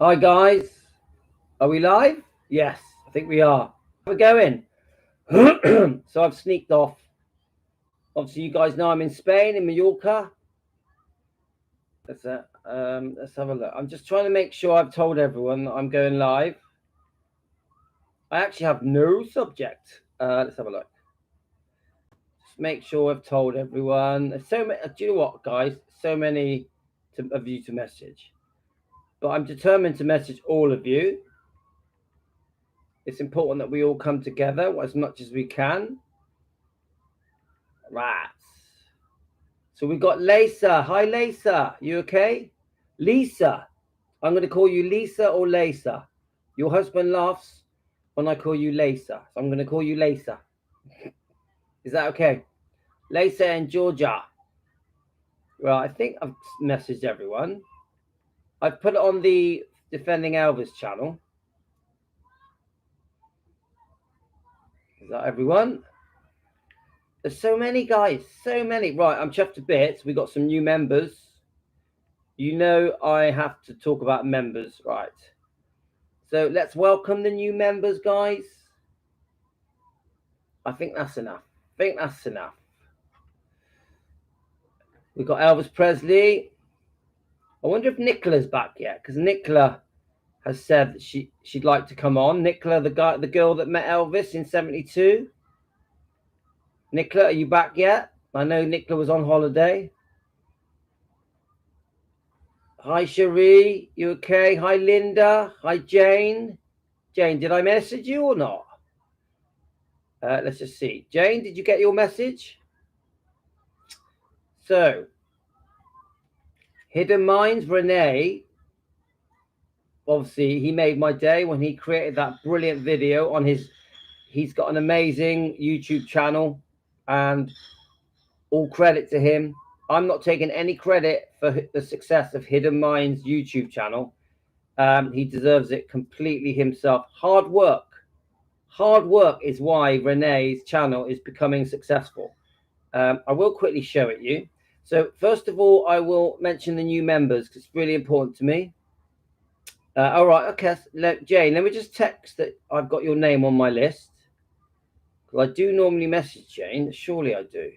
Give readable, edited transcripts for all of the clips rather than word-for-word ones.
Hi guys, are we live? Yes, I think we are. We're going. So I've sneaked off. Obviously, you guys know I'm in Spain, in Mallorca. Let's have a look. I'm just trying to make sure I've told everyone that I'm going live. I actually have no subject. Let's have a look. Just make sure I've told everyone. There's so many. Do you know what, guys? So many of you to message, but I'm determined to message all of you. It's important that we all come together as much as we can. Right. So we got Lisa. Hi, Lisa. You okay? Lisa. I'm going to call you Lisa or Lisa. Your husband laughs when I call you Lisa. So I'm going to call you Lisa. Is that okay? Lisa in Georgia. Well, I think I've messaged everyone. I've put it on the Defending Elvis channel. Is that everyone? There's so many, guys. So many. Right, I'm chuffed to bits. We got some new members. You know I have to talk about members, right? So let's welcome the new members, guys. I think that's enough. We've got Elvis Presley. I wonder if Nicola's back yet, because Nicola has said that she'd like to come on. Nicola, the girl that met Elvis in '72. Nicola, are you back yet? I know Nicola was on holiday. Hi, Cherie. You okay? Hi, Linda. Hi, Jane. Jane, did I message you or not? Let's just see. Jane, did you get your message? So, Hidden Minds, Renee, obviously he made my day when he created that brilliant video on he's got an amazing YouTube channel, and all credit to him. I'm not taking any credit for the success of Hidden Minds YouTube channel. He deserves it completely himself. Hard work is why Renee's channel is becoming successful. I will quickly show it you. So first of all, I will mention the new members because it's really important to me. All right, okay. Jane, let me just text that I've got your name on my list. Because I do normally message Jane. Surely I do.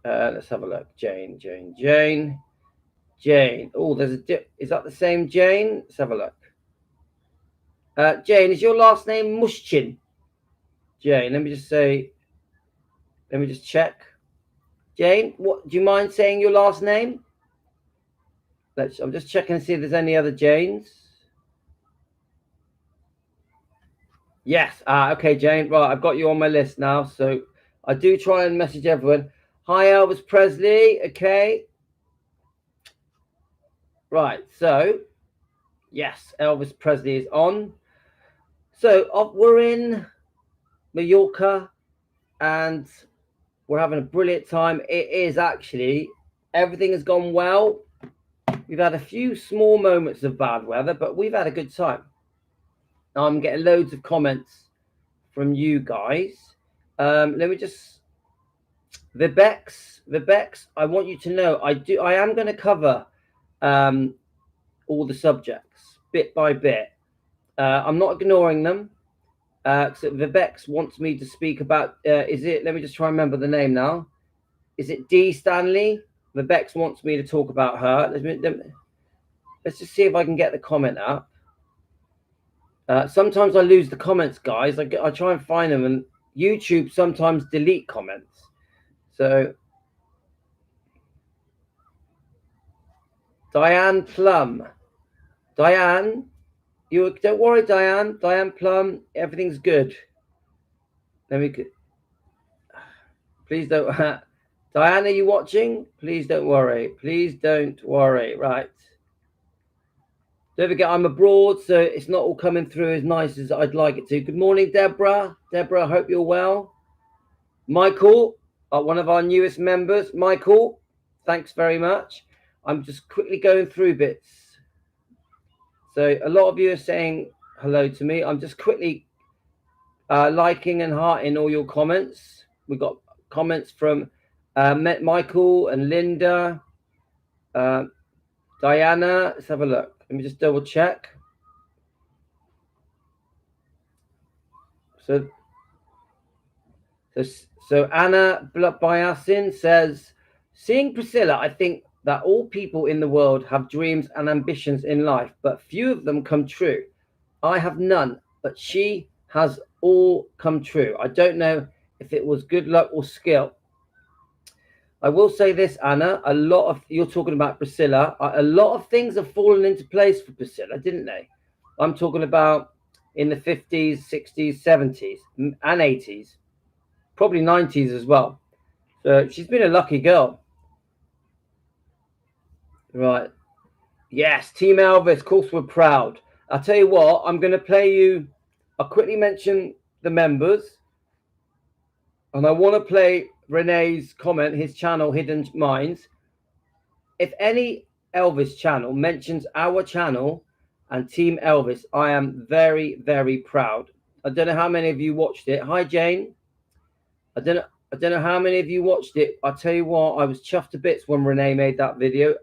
Let's have a look. Jane. Oh, there's a is that the same Jane? Let's have a look. Jane, is your last name Mushchin? Jane, let me just check. Jane, what do you mind saying your last name? I'm just checking to see if there's any other Janes. Yes. Okay, Jane. Right, I've got you on my list now. So I do try and message everyone. Hi, Elvis Presley. Okay. Right. So, yes, Elvis Presley is on. So we're in Mallorca and we're having a brilliant time. It is actually, everything has gone well. We've had a few small moments of bad weather, but we've had a good time. Now I'm getting loads of comments from you guys. Let me just Vibex, I want you to know I am going to cover all the subjects bit by bit. I'm not ignoring them. So Vibex wants me to speak about let me just try and remember the name now. Is it D Stanley? Vibex wants me to talk about her. Let's just see if I can get the comment up. Sometimes I lose the comments, guys. I try and find them, and YouTube sometimes delete comments. So Diane Plum. Diane, don't worry, Diane. Diane Plum, everything's good. Please don't. Diane, are you watching? Please don't worry. Please don't worry. Right. Don't forget, I'm abroad, so it's not all coming through as nice as I'd like it to. Good morning, Deborah. Deborah, I hope you're well. Michael, one of our newest members. Michael, thanks very much. I'm just quickly going through bits. So a lot of you are saying hello to me. I'm just quickly liking and hearting all your comments. We got comments from Michael and Linda, Diana, let's have a look. Let me just double check. So Anna Bayasin says, seeing Priscilla, I think that all people in the world have dreams and ambitions in life, but few of them come true. I have none, but she has all come true. I don't know if it was good luck or skill. I will say this, Anna, you're talking about Priscilla, a lot of things have fallen into place for Priscilla, didn't they? I'm talking about in the 50s, 60s, 70s, and 80s, probably 90s as well. So she's been a lucky girl. Right. Yes, Team Elvis, of course we're proud. I'll tell you what, I'm going to play you, I'll quickly mention the members. And I want to play Renee's comment, his channel, Hidden Minds. If any Elvis channel mentions our channel and Team Elvis, I am very, very proud. I don't know how many of you watched it. Hi, Jane. I don't know how many of you watched it. I'll tell you what, I was chuffed to bits when Renee made that video.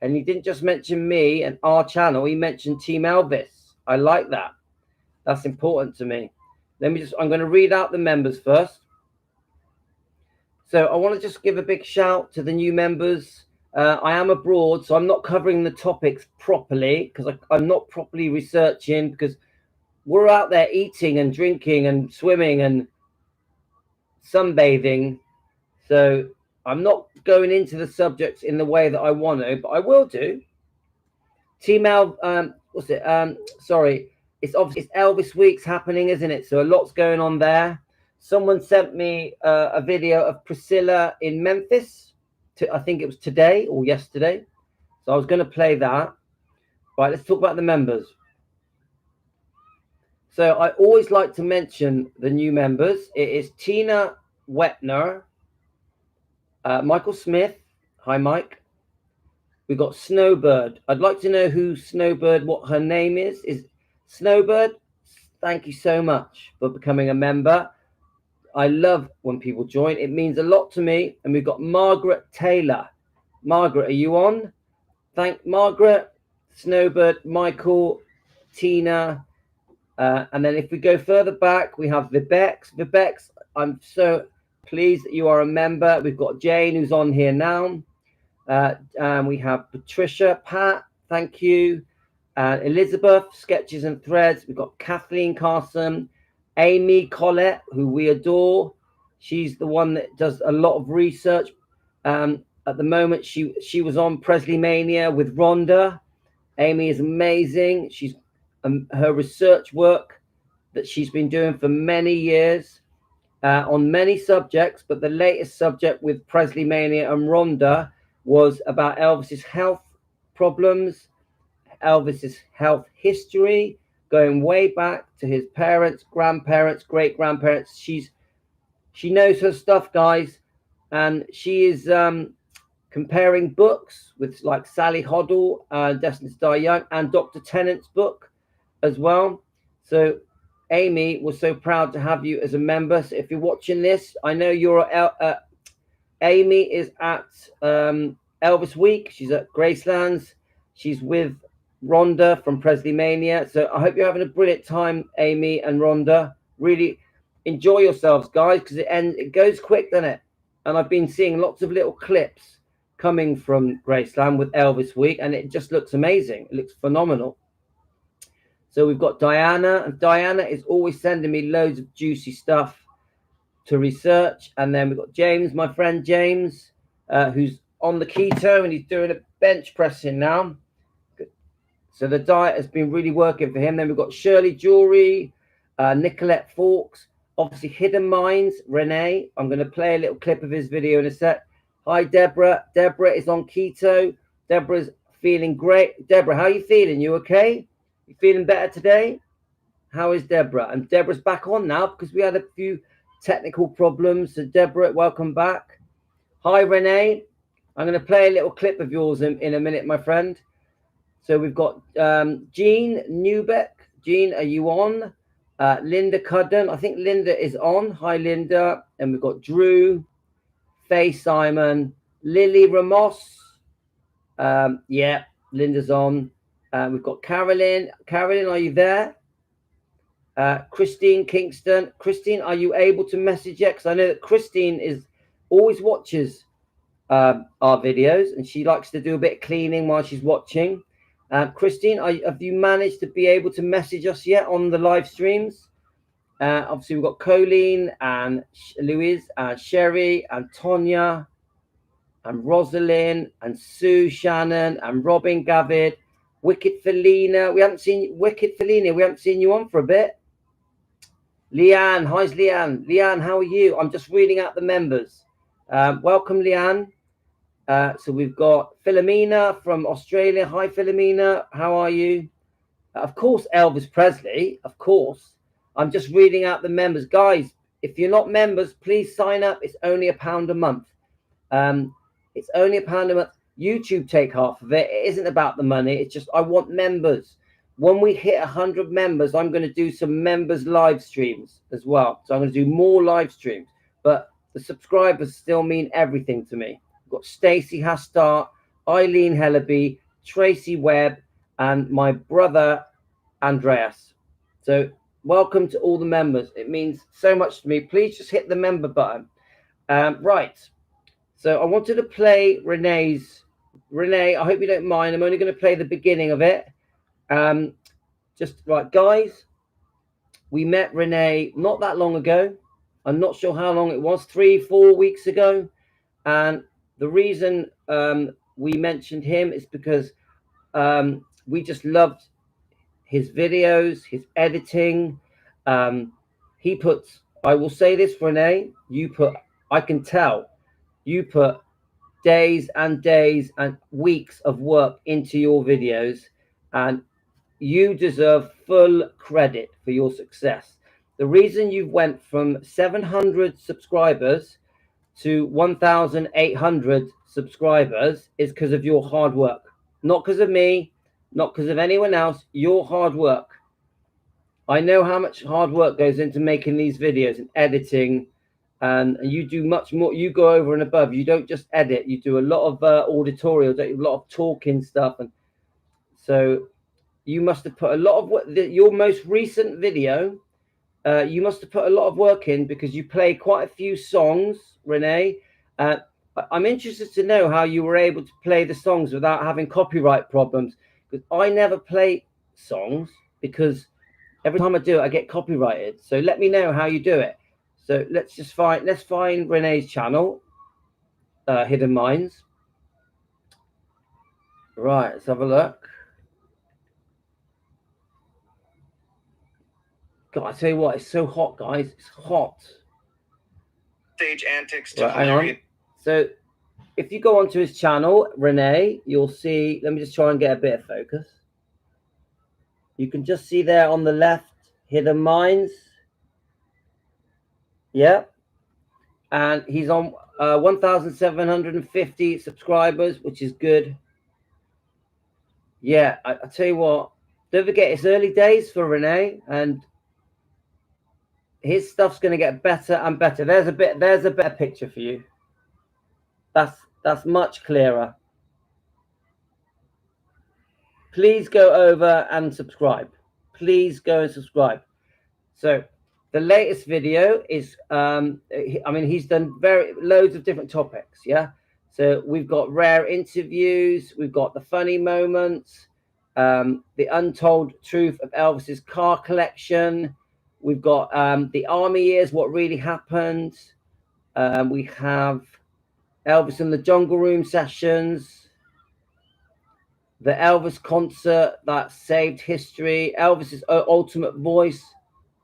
And he didn't just mention me and our channel, he mentioned Team Elvis. I like that. That's important to me. I'm going to read out the members first. So I want to just give a big shout to the new members. I am abroad, so I'm not covering the topics properly because I'm not properly researching, because we're out there eating and drinking and swimming and sunbathing. So I'm not going into the subjects in the way that I want to, but I will do. Team sorry, it's obviously Elvis Week's happening, isn't it? So a lot's going on there. Someone sent me a video of Priscilla in Memphis. I think it was today or yesterday. So I was going to play that. Right, let's talk about the members. So I always like to mention the new members. It is Tina Wetner, Michael Smith. Hi, Mike. We've got Snowbird. I'd like to know who Snowbird, what her name is. Is Snowbird? Thank you so much for becoming a member. I love when people join. It means a lot to me. And we've got Margaret Taylor. Margaret, are you on? Thank Margaret, Snowbird, Michael, Tina. And then if we go further back, we have Vibex. Vibex, I'm so pleased that you are a member. We've got Jane, who's on here now. And we have Patricia, Pat, thank you. Elizabeth, Sketches and Threads. We've got Kathleen Carson. Amy Collette, who we adore. She's the one that does a lot of research. At the moment, she was on Presley Mania with Rhonda. Amy is amazing. She's her research work that she's been doing for many years on many subjects, but the latest subject with Presley Mania and Rhonda was about Elvis's health problems, Elvis's health history, going way back to his parents, grandparents, great-grandparents. She knows her stuff, guys, and she is comparing books with like Sally Hoddle, Destined to Die Young, and Dr. Tennant's book as well. So Amy, we're so proud to have you as a member. So if you're watching this, I know you're Amy is at Elvis Week. She's at Gracelands. She's with Rhonda from Presley Mania. So I hope you're having a brilliant time, Amy and Rhonda. Really enjoy yourselves, guys, because it goes quick, doesn't it? And I've been seeing lots of little clips coming from Graceland with Elvis Week, and it just looks amazing. It looks phenomenal. So we've got Diana, and Diana is always sending me loads of juicy stuff to research. And then we've got James, my friend James, who's on the keto, and he's doing a bench pressing now. So the diet has been really working for him. Then we've got Shirley Jewelry, Nicolette Fawkes, obviously Hidden Minds, Renee. I'm going to play a little clip of his video in a sec. Hi, Deborah. Deborah is on keto. Deborah's feeling great. Deborah, how are you feeling? You okay? You feeling better today? How is Deborah? And Deborah's back on now because we had a few technical problems. So Deborah, welcome back. Hi, Renee. I'm going to play a little clip of yours in a minute, my friend. So we've got Jean Newbeck. Jean, are you on? Linda Cudden. I think Linda is on. Hi, Linda. And we've got Drew, Faye Simon, Lily Ramos. Yeah. Linda's on. We've got Carolyn. Carolyn, are you there? Christine Kingston. Christine, are you able to message yet? Because I know that Christine always watches our videos, and she likes to do a bit of cleaning while she's watching. Christine, have you managed to be able to message us yet on the live streams? Obviously, we've got Colleen and Louise and Sherry and Tonya and Rosalind and Sue Shannon and Robin Gavid, Wicked Felina. We haven't seen you on for a bit. Leanne, hi Leanne. Leanne, how are you? I'm just reading out the members. Welcome, Leanne. So we've got Philomena from Australia. Hi, Philomena. How are you? Of course, Elvis Presley. Of course. I'm just reading out the members. Guys, if you're not members, please sign up. It's only £1 a month. It's only £1 a month. YouTube take half of it. It isn't about the money. It's just I want members. When we hit 100 members, I'm going to do some members live streams as well. So I'm going to do more live streams. But the subscribers still mean everything to me. We've got Stacey Hastart, Eileen Hellaby, Tracy Webb, and my brother Andreas. So welcome to all the members. It means so much to me. Please just hit the member button. Right. So I wanted to play Renee's. Renee, I hope you don't mind. I'm only going to play the beginning of it. Just right, guys. We met Renee not that long ago. I'm not sure how long it was, 3-4 weeks ago. And the reason we mentioned him is because we just loved his videos, his editing. He puts, I will say this, Renee, I can tell, you put days and days and weeks of work into your videos, and you deserve full credit for your success. The reason you went from 700 subscribers to 1,800 subscribers is because of your hard work. Not because of me, not because of anyone else, your hard work. I know how much hard work goes into making these videos and editing, and you do much more. You go over and above. You don't just edit. You do a lot of auditorial, a lot of talking stuff. And so you must have put a lot of work. Your most recent video, you must have put a lot of work in because you play quite a few songs, Renee. I'm interested to know how you were able to play the songs without having copyright problems, because I never play songs because every time I do it, I get copyrighted. So let me know how you do it. So let's find Renee's channel, Hidden Minds. Right, let's have a look. God, I tell you what, it's so hot, guys. It's hot. Stage antics to right, hang on. So if you go onto his channel, Renee, you'll see, let me just try and get a bit of focus. You can just see there on the left, Hidden Minds. Yeah. And he's on 1,750 subscribers, which is good. Yeah, I tell you what, don't forget it's early days for Renee, and his stuff's going to get better and better. There's a better picture for you. That's much clearer. Please go over and subscribe. Please go and subscribe. So the latest video is, I mean, he's done loads of different topics. Yeah. So we've got rare interviews. We've got the funny moments, the untold truth of Elvis's car collection. We've got the army years, what really happened. We have Elvis in the Jungle Room sessions, the Elvis concert that saved history, Elvis's ultimate voice,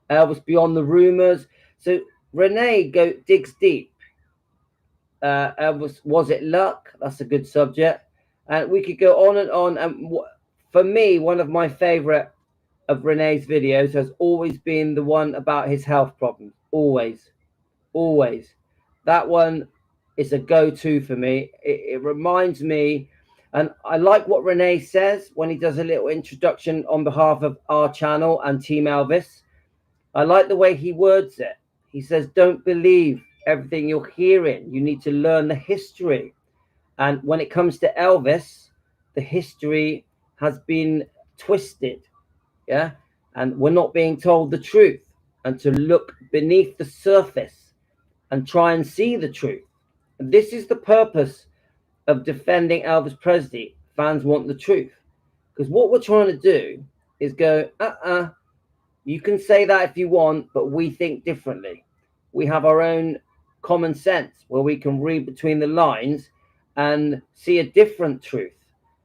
Elvis Beyond the Rumors. So Renee digs deep. Elvis, was it luck? That's a good subject. And we could go on and on. And for me, one of my favorite of Renee's videos has always been the one about his health problems. Always. That one is a go-to for me. It reminds me, and I like what Renee says when he does a little introduction on behalf of our channel and Team Elvis. I like the way he words it. He says, don't believe everything you're hearing. You need to learn the history. And when it comes to Elvis, the history has been twisted, yeah, and we're not being told the truth, and to look beneath the surface and try and see the truth. And this is the purpose of defending Elvis Presley. Fans want the truth, because what we're trying to do is go, you can say that if you want, but we think differently. We have our own common sense where we can read between the lines and see a different truth.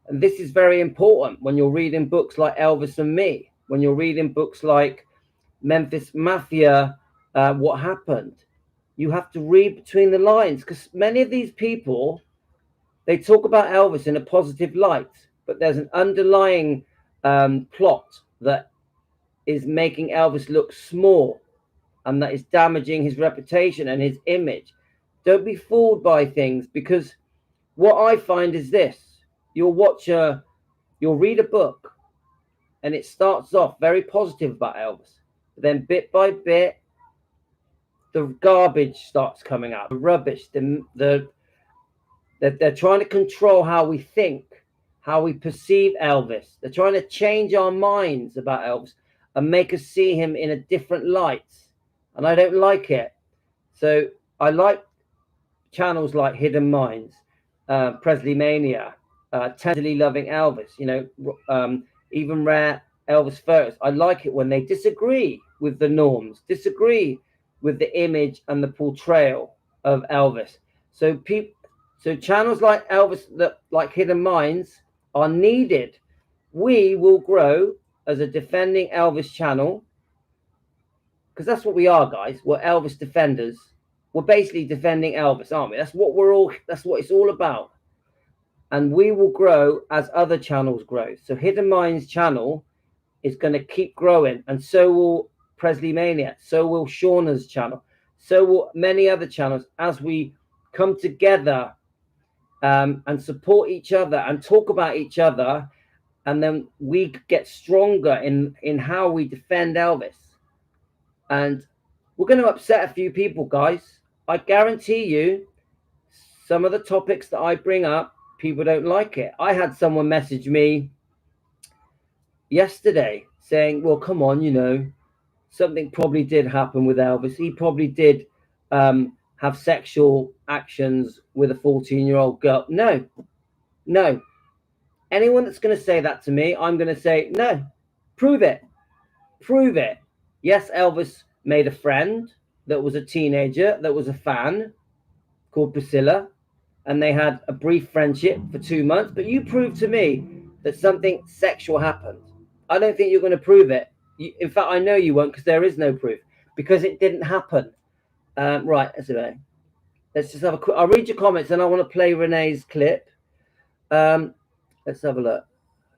And this is very important when you're reading books like Elvis and Me, when you're reading books like Memphis Mafia, What Happened. You have to read between the lines, because many of these people, they talk about Elvis in a positive light, but there's an underlying plot that is making Elvis look small, and that is damaging his reputation and his image. Don't be fooled by things, because what I find is this: you'll read a book, and it starts off very positive about Elvis, but then bit by bit, the garbage starts coming out, the rubbish, they're trying to control how we think, how we perceive Elvis. They're trying to change our minds about Elvis and make us see him in a different light. And I don't like it. So I like channels like Hidden Minds, Presley Mania, Tenderly Loving Elvis, even Rare Elvis Photos. I like it when they disagree with the norms, disagree with the image and the portrayal of Elvis. So channels like Elvis, like Hidden Minds, are needed. We will grow as a defending Elvis channel, because that's what we are, guys. We're Elvis defenders. We're basically defending Elvis, aren't we? That's what it's all about. And we will grow as other channels grow. So Hidden Minds channel is going to keep growing, and so will Presley Mania, so will Shauna's channel, so will many other channels, as we come together and support each other and talk about each other, and then we get stronger in how we defend Elvis. And we're going to upset a few people, guys. I guarantee you, some of the topics that I bring up, people don't like it. I had someone message me yesterday saying, well, come on, something probably did happen with Elvis. He probably did have sexual actions with a 14-year-old girl. No. Anyone that's going to say that to me, I'm going to say, no, prove it. Yes, Elvis made a friend that was a teenager, that was a fan, called Priscilla, and they had a brief friendship for 2 months, but you proved to me that something sexual happened. I don't think you're going to prove it. In fact, I know you won't, because there is no proof, because it didn't happen. Right, let's just have a quick, I'll read your comments, and I want to play Renee's clip. Let's have a look.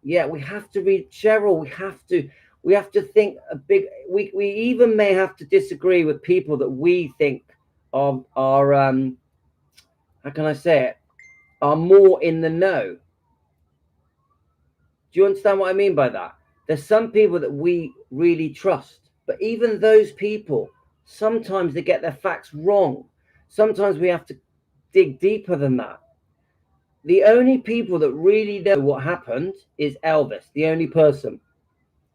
Yeah, we have to read Cheryl. We have to think a big. We even may have to disagree with people that we think are how can I say it, are more in the know. Do you understand what I mean by that? There's some people that we really trust, but even those people, sometimes they get their facts wrong. Sometimes we have to dig deeper than that. The only people that really know what happened is Elvis, the only person.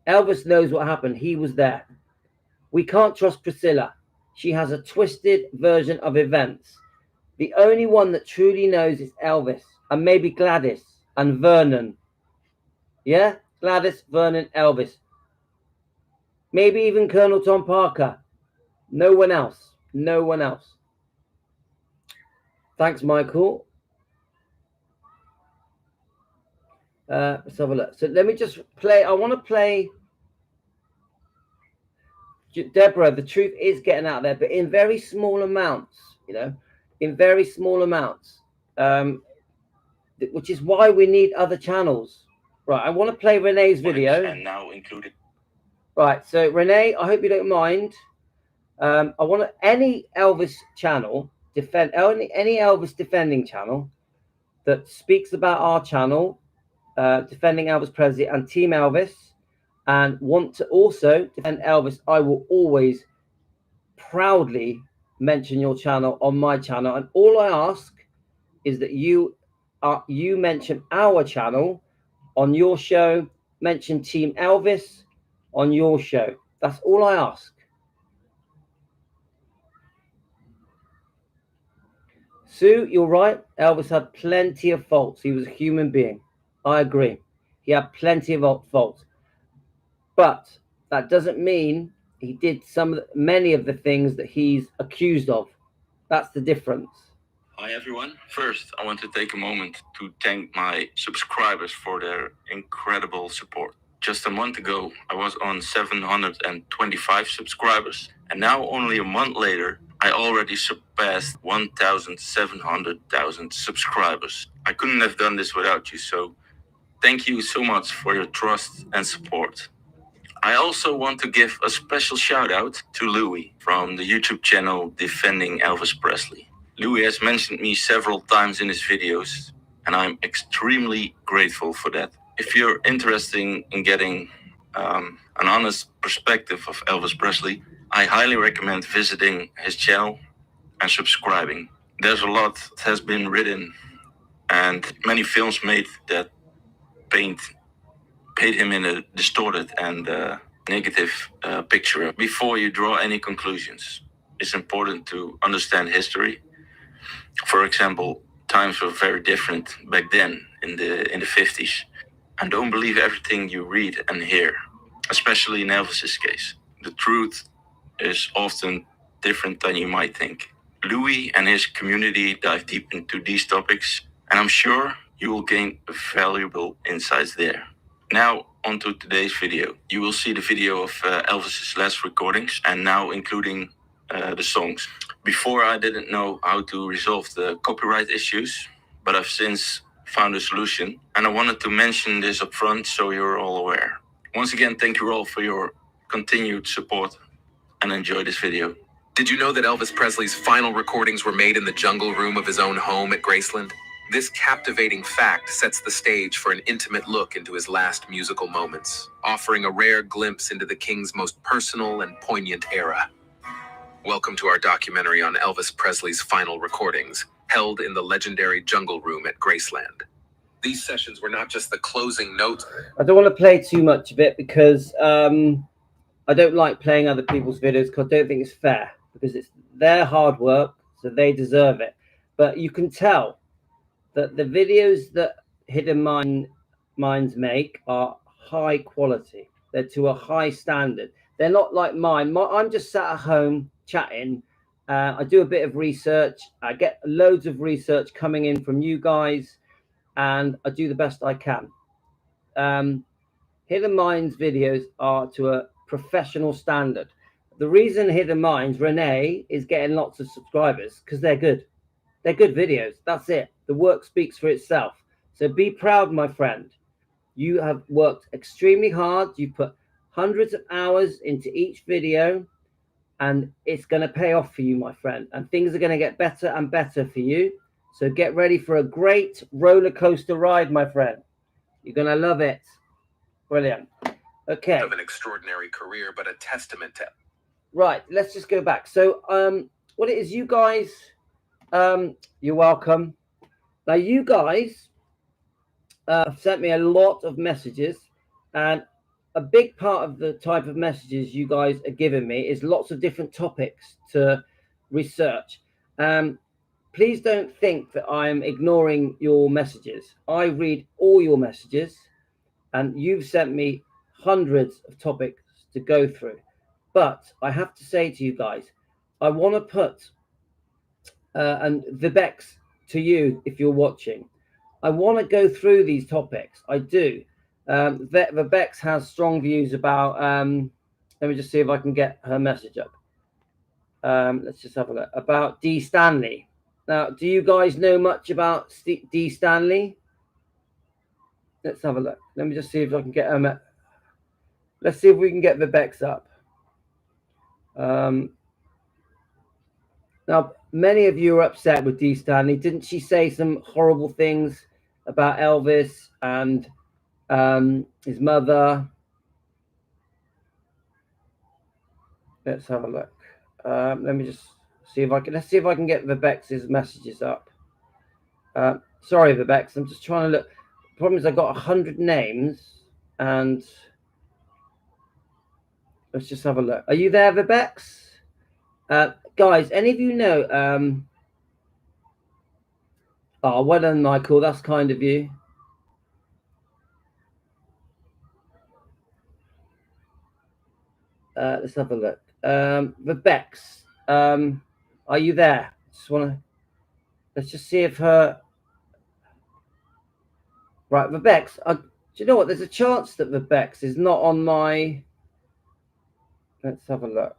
Elvis knows what happened. He was there. We can't trust Priscilla. She has a twisted version of events. The only one that truly knows is Elvis, and maybe Gladys and Vernon. Yeah? Gladys, Vernon, Elvis. Maybe even Colonel Tom Parker. No one else. Thanks, Michael. Let's have a look. So let me just play. I want to play. Deborah, the truth is getting out there, but in very small amounts, in very small amounts, which is why we need other channels. Right, I want to play Renee's video. And now included. Right, so Renee, I hope you don't mind. I want any Elvis channel, any Elvis defending channel that speaks about our channel, defending Elvis Presley and Team Elvis, and want to also defend Elvis. I will always proudly mention your channel on my channel, and all I ask is that you mention our channel on your show. Mention Team Elvis on your show. That's all I ask. Sue, you're right. Elvis had plenty of faults. He was a human being. I agree. He had plenty of faults. But that doesn't mean he did many of the things that he's accused of. That's the difference. Hi everyone. First, I want to take a moment to thank my subscribers for their incredible support. Just a month ago, I was on 725 subscribers, and now only a month later, I already surpassed 1,700,000 subscribers. I couldn't have done this without you, so thank you so much for your trust and support. I also want to give a special shout out to Louis from the YouTube channel Defending Elvis Presley. Louis has mentioned me several times in his videos, and I'm extremely grateful for that. If you're interested in getting an honest perspective of Elvis Presley, I highly recommend visiting his channel and subscribing. There's a lot that has been written and many films made that paint him in a distorted and negative picture. Before you draw any conclusions, it's important to understand history. For example, times were very different back then in the 50s. And don't believe everything you read and hear, especially in Elvis's case. The truth is often different than you might think. Louis and his community dive deep into these topics, and I'm sure you will gain valuable insights there. Now, on to today's video. You will see the video of Elvis's last recordings, and now including the songs. Before, I didn't know how to resolve the copyright issues, but I've since found a solution, and I wanted to mention this up front so you're all aware. Once again, thank you all for your continued support, and enjoy this video. Did you know that Elvis Presley's final recordings were made in the jungle room of his own home at Graceland? This captivating fact sets the stage for an intimate look into his last musical moments, offering a rare glimpse into the King's most personal and poignant era. Welcome to our documentary on Elvis Presley's final recordings, held in the legendary jungle room at Graceland. These sessions were not just the closing notes. I don't want to play too much of it because I don't like playing other people's videos because I don't think it's fair, because it's their hard work, so they deserve it. But you can tell that the videos that Hidden Minds make are high quality. They're to a high standard. They're not like mine. I'm just sat at home chatting. I do a bit of research. I get loads of research coming in from you guys, and I do the best I can. Hidden Minds videos are to a professional standard. The reason Hidden Minds, Renee, is getting lots of subscribers because they're good. They're good videos. That's it. The work speaks for itself. So be proud, my friend. You have worked extremely hard. You put hundreds of hours into each video, and it's going to pay off for you, my friend. And things are going to get better and better for you. So get ready for a great roller coaster ride, my friend. You're going to love it. Brilliant. Okay. Of an extraordinary career, but a testament to. Right. Let's just go back. So, what it is, you guys, you're welcome. Now, you guys have sent me a lot of messages, and a big part of the type of messages you guys are giving me is lots of different topics to research. Please don't think that I'm ignoring your messages. I read all your messages, and you've sent me hundreds of topics to go through. But I have to say to you guys, I want to put, and Vibex to you, if you're watching, I want to go through these topics. I do. Vibex has strong views about, let me just see if I can get her message up. Let's just have a look. About D. Stanley. Now, do you guys know much about D. Stanley? Let's have a look. Let me just see if I can get her. Let's see if we can get Vibex up. Now, many of you are upset with D. Stanley. Didn't she say some horrible things about Elvis and his mother? Let's have a look. Let me just see if I can. Let's see if I can get Vibex's messages up. Sorry, Vibex. I'm just trying to look. problem is I got 100 names, and let's just have a look. Are you there, Vibex? Guys, any of you know? Oh, well done, Michael. That's kind of you. Let's have a look. Vibex, are you there? Just wanna. Let's just see if her. Right, Vibex. Do you know what? There's a chance that Vibex is not on my. Let's have a look.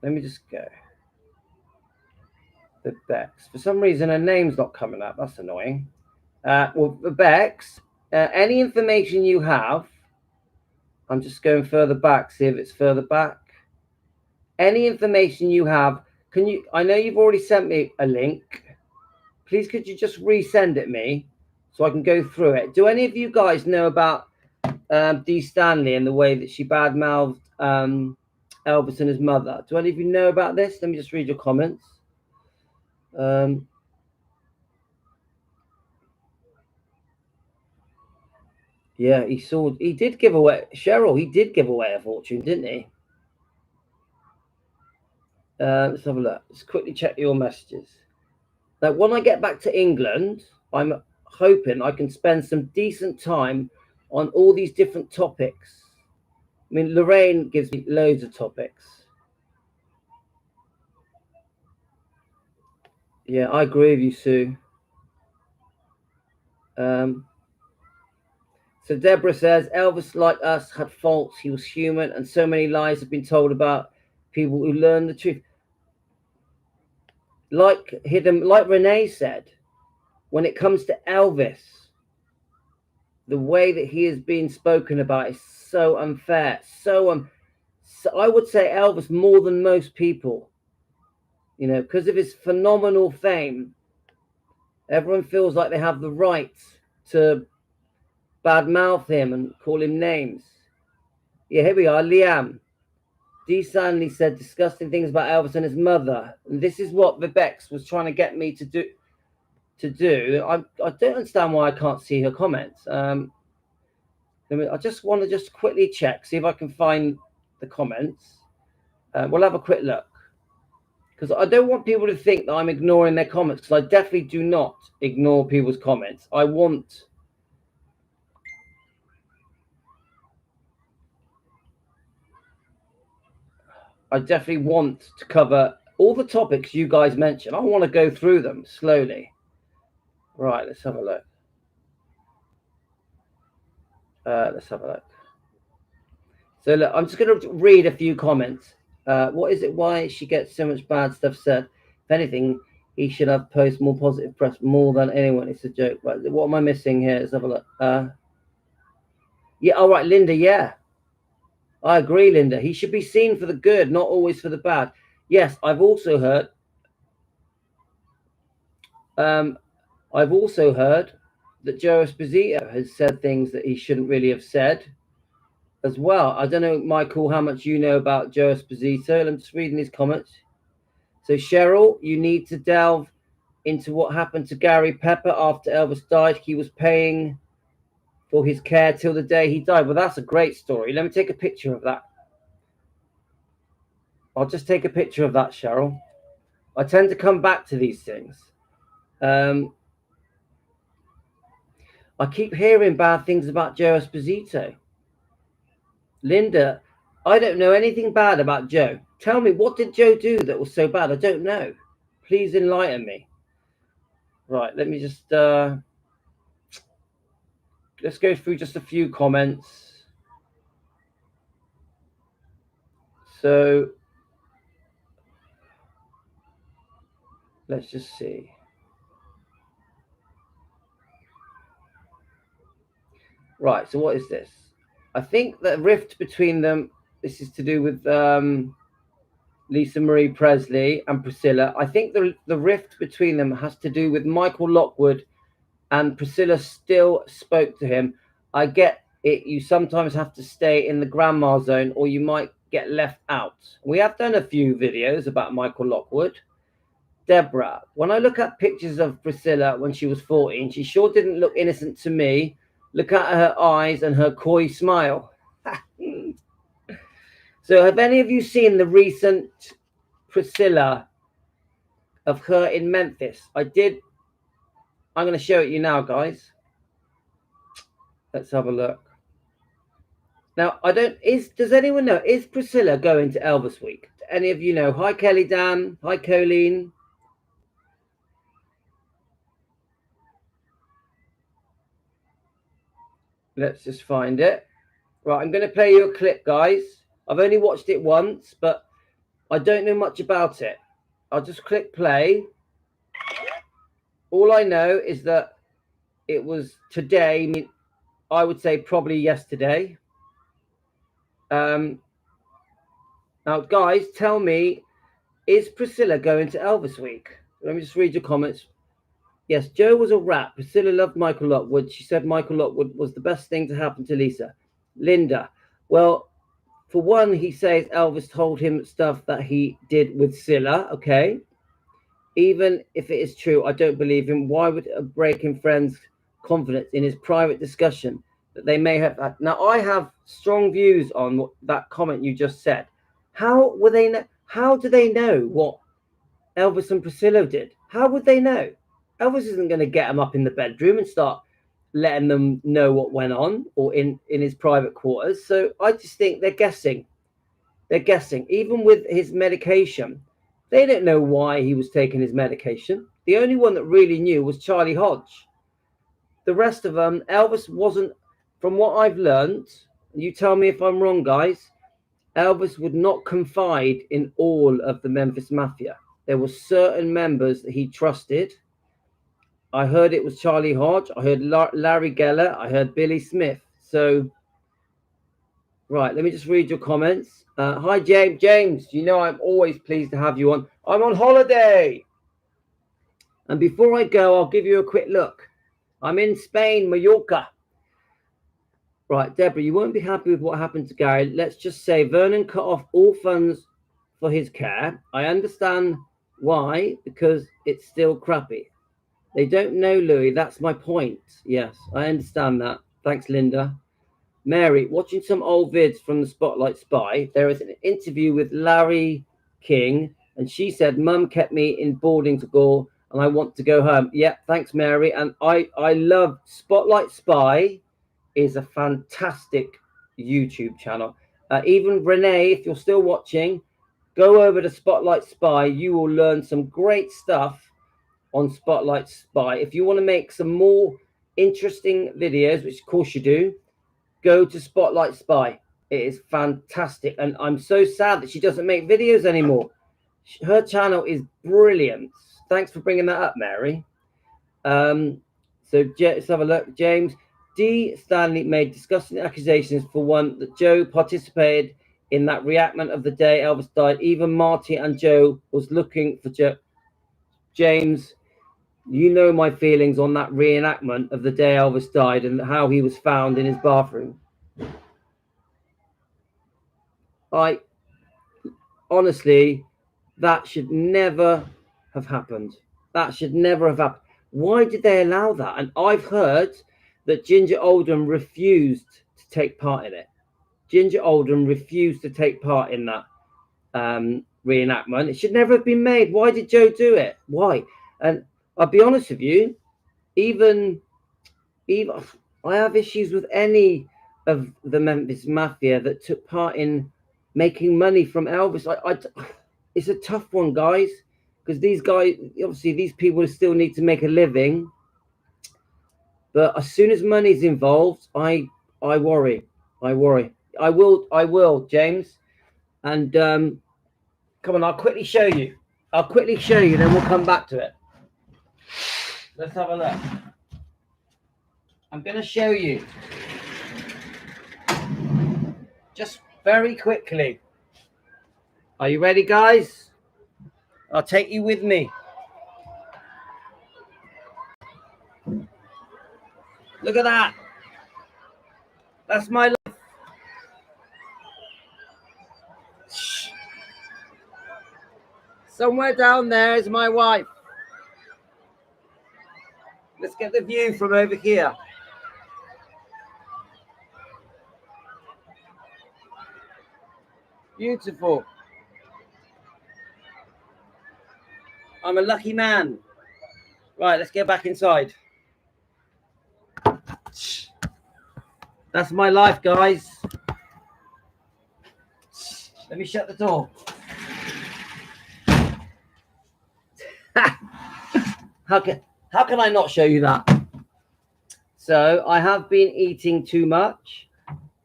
Let me just go. Vibex. For some reason, her name's not coming up. That's annoying. Well, Vibex, any information you have, I'm just going further back, see if it's further back. Any information you have, can you? I know you've already sent me a link. Please, could you just resend it me so I can go through it? Do any of you guys know about Dee Stanley and the way that she badmouthed Elvis and his mother? Do any of you know about this? Let me just read your comments. Yeah, he did give away, Cheryl, he did give away a fortune, didn't he? Let's have a look. Let's quickly check your messages. Now, when I get back to England, I'm hoping I can spend some decent time on all these different topics. I mean, Lorraine gives me loads of topics. Yeah, I agree with you, Sue. So Deborah says, Elvis, like us, had faults. He was human, and so many lies have been told about people who learn the truth. Like Renee said, when it comes to Elvis, the way that he is being spoken about is so unfair. So I would say Elvis more than most people, you know, because of his phenomenal fame. Everyone feels like they have the right to badmouth him and call him names. Yeah, here we are. Liam. Dee Stanley said disgusting things about Elvis and his mother. And this is what Vibex was trying to get me to do. I don't understand why I can't see her comments. I just want to quickly check, see if I can find the comments. We'll have a quick look. Because I don't want people to think that I'm ignoring their comments, because I definitely do not ignore people's comments. I definitely want to cover all the topics you guys mentioned. I want to go through them slowly. Right, let's have a look. So look, I'm just going to read a few comments. What is it? Why she gets so much bad stuff said? If anything, he should have posted more positive press more than anyone. It's a joke. Right, what am I missing here? Let's have a look. Yeah, all right, Linda. Yeah, I agree, Linda. He should be seen for the good, not always for the bad. Yes, I've also heard that Joe Esposito has said things that he shouldn't really have said as well. I don't know, Michael, how much you know about Joe Esposito. I'm just reading his comments. So, Cheryl, you need to delve into what happened to Gary Pepper after Elvis died. He was paying for his care till the day he died. Well, that's a great story. Let me take a picture of that. I'll just take a picture of that, Cheryl. I tend to come back to these things. I keep hearing bad things about Joe Esposito. Linda, I don't know anything bad about Joe. Tell me, what did Joe do that was so bad? I don't know. Please enlighten me. Right, let me just... let's go through just a few comments. So... let's just see. Right, so what is this? I think the rift between them, this is to do with Lisa Marie Presley and Priscilla. I think the rift between them has to do with Michael Lockwood, and Priscilla still spoke to him. I get it. You sometimes have to stay in the grandma zone or you might get left out. We have done a few videos about Michael Lockwood. Deborah, when I look at pictures of Priscilla when she was 14, she sure didn't look innocent to me. Look at her eyes and her coy smile. So have any of you seen the recent Priscilla of her in Memphis? I did. I'm going to show it you now, guys. Let's have a look. Now, does anyone know, is Priscilla going to Elvis Week? Do any of you know? Hi, Kelly Dan. Hi, Colleen. Let's just find it. Right, I'm going to play you a clip, guys. I've only watched it once, but I don't know much about it. I'll just click play. All I know is that it was today. I would say probably yesterday. Now, guys, tell me, is Priscilla going to Elvis Week? Let me just read your comments. Yes, Joe was a rat. Priscilla loved Michael Lockwood. She said Michael Lockwood was the best thing to happen to Lisa. Linda, well, for one, he says Elvis told him stuff that he did with Scylla. Okay. Even if it is true, I don't believe him. Why would a breaking friend's confidence in his private discussion that they may have had? Now, I have strong views on that comment you just said. How do they know what Elvis and Priscilla did? How would they know? Elvis isn't going to get them up in the bedroom and start letting them know what went on, or in his private quarters. So I just think they're guessing. They're guessing. Even with his medication, they don't know why he was taking his medication. The only one that really knew was Charlie Hodge. The rest of them, Elvis wasn't, from what I've learned, you tell me if I'm wrong, guys, Elvis would not confide in all of the Memphis Mafia. There were certain members that he trusted. I heard it was Charlie Hodge. I heard Larry Geller. I heard Billy Smith. So, right, let me just read your comments. Hi, James. James, you know I'm always pleased to have you on. I'm on holiday. And before I go, I'll give you a quick look. I'm in Spain, Mallorca. Right, Deborah, you won't be happy with what happened to Gary. Let's just say Vernon cut off all funds for his care. I understand why, because it's still crappy. They don't know, Louis. That's my point. Yes, I understand that. Thanks, Linda. Mary, watching some old vids from the Spotlight Spy, there is an interview with Larry King, and she said, Mum kept me in boarding school, and I want to go home. Yeah, thanks, Mary. And I love Spotlight Spy. Is a fantastic YouTube channel. Even Renee, if you're still watching, go over to Spotlight Spy. You will learn some great stuff on Spotlight Spy. If you want to make some more interesting videos, which of course you do, go to Spotlight Spy. It is fantastic. And I'm so sad that she doesn't make videos anymore. Her channel is brilliant. Thanks for bringing that up, Mary. So let's have a look. James D. Stanley made disgusting accusations. For one, that Joe participated in that reenactment of the day Elvis died. Even Marty and Joe was looking for Joe. James, you know my feelings on that reenactment of the day Elvis died and how he was found in his bathroom. Honestly, that should never have happened. That should never have happened. Why did they allow that? And I've heard that Ginger Oldham refused to take part in it. Ginger Oldham refused to take part in that reenactment. It should never have been made. Why did Joe do it? Why? And I'll be honest with you, even I have issues with any of the Memphis Mafia that took part in making money from Elvis. It's a tough one, guys, because these guys, obviously, these people still need to make a living. But as soon as money's involved, I worry. I worry. I will, James. And come on, I'll quickly show you. Then we'll come back to it. Let's have a look. I'm going to show you. Just very quickly. Are you ready, guys? I'll take you with me. Look at that. That's my life. Somewhere down there is my wife. Let's get the view from over here. Beautiful. I'm a lucky man. Right, let's get back inside. That's my life, guys. Let me shut the door. How can I not show you that? So I have been eating too much.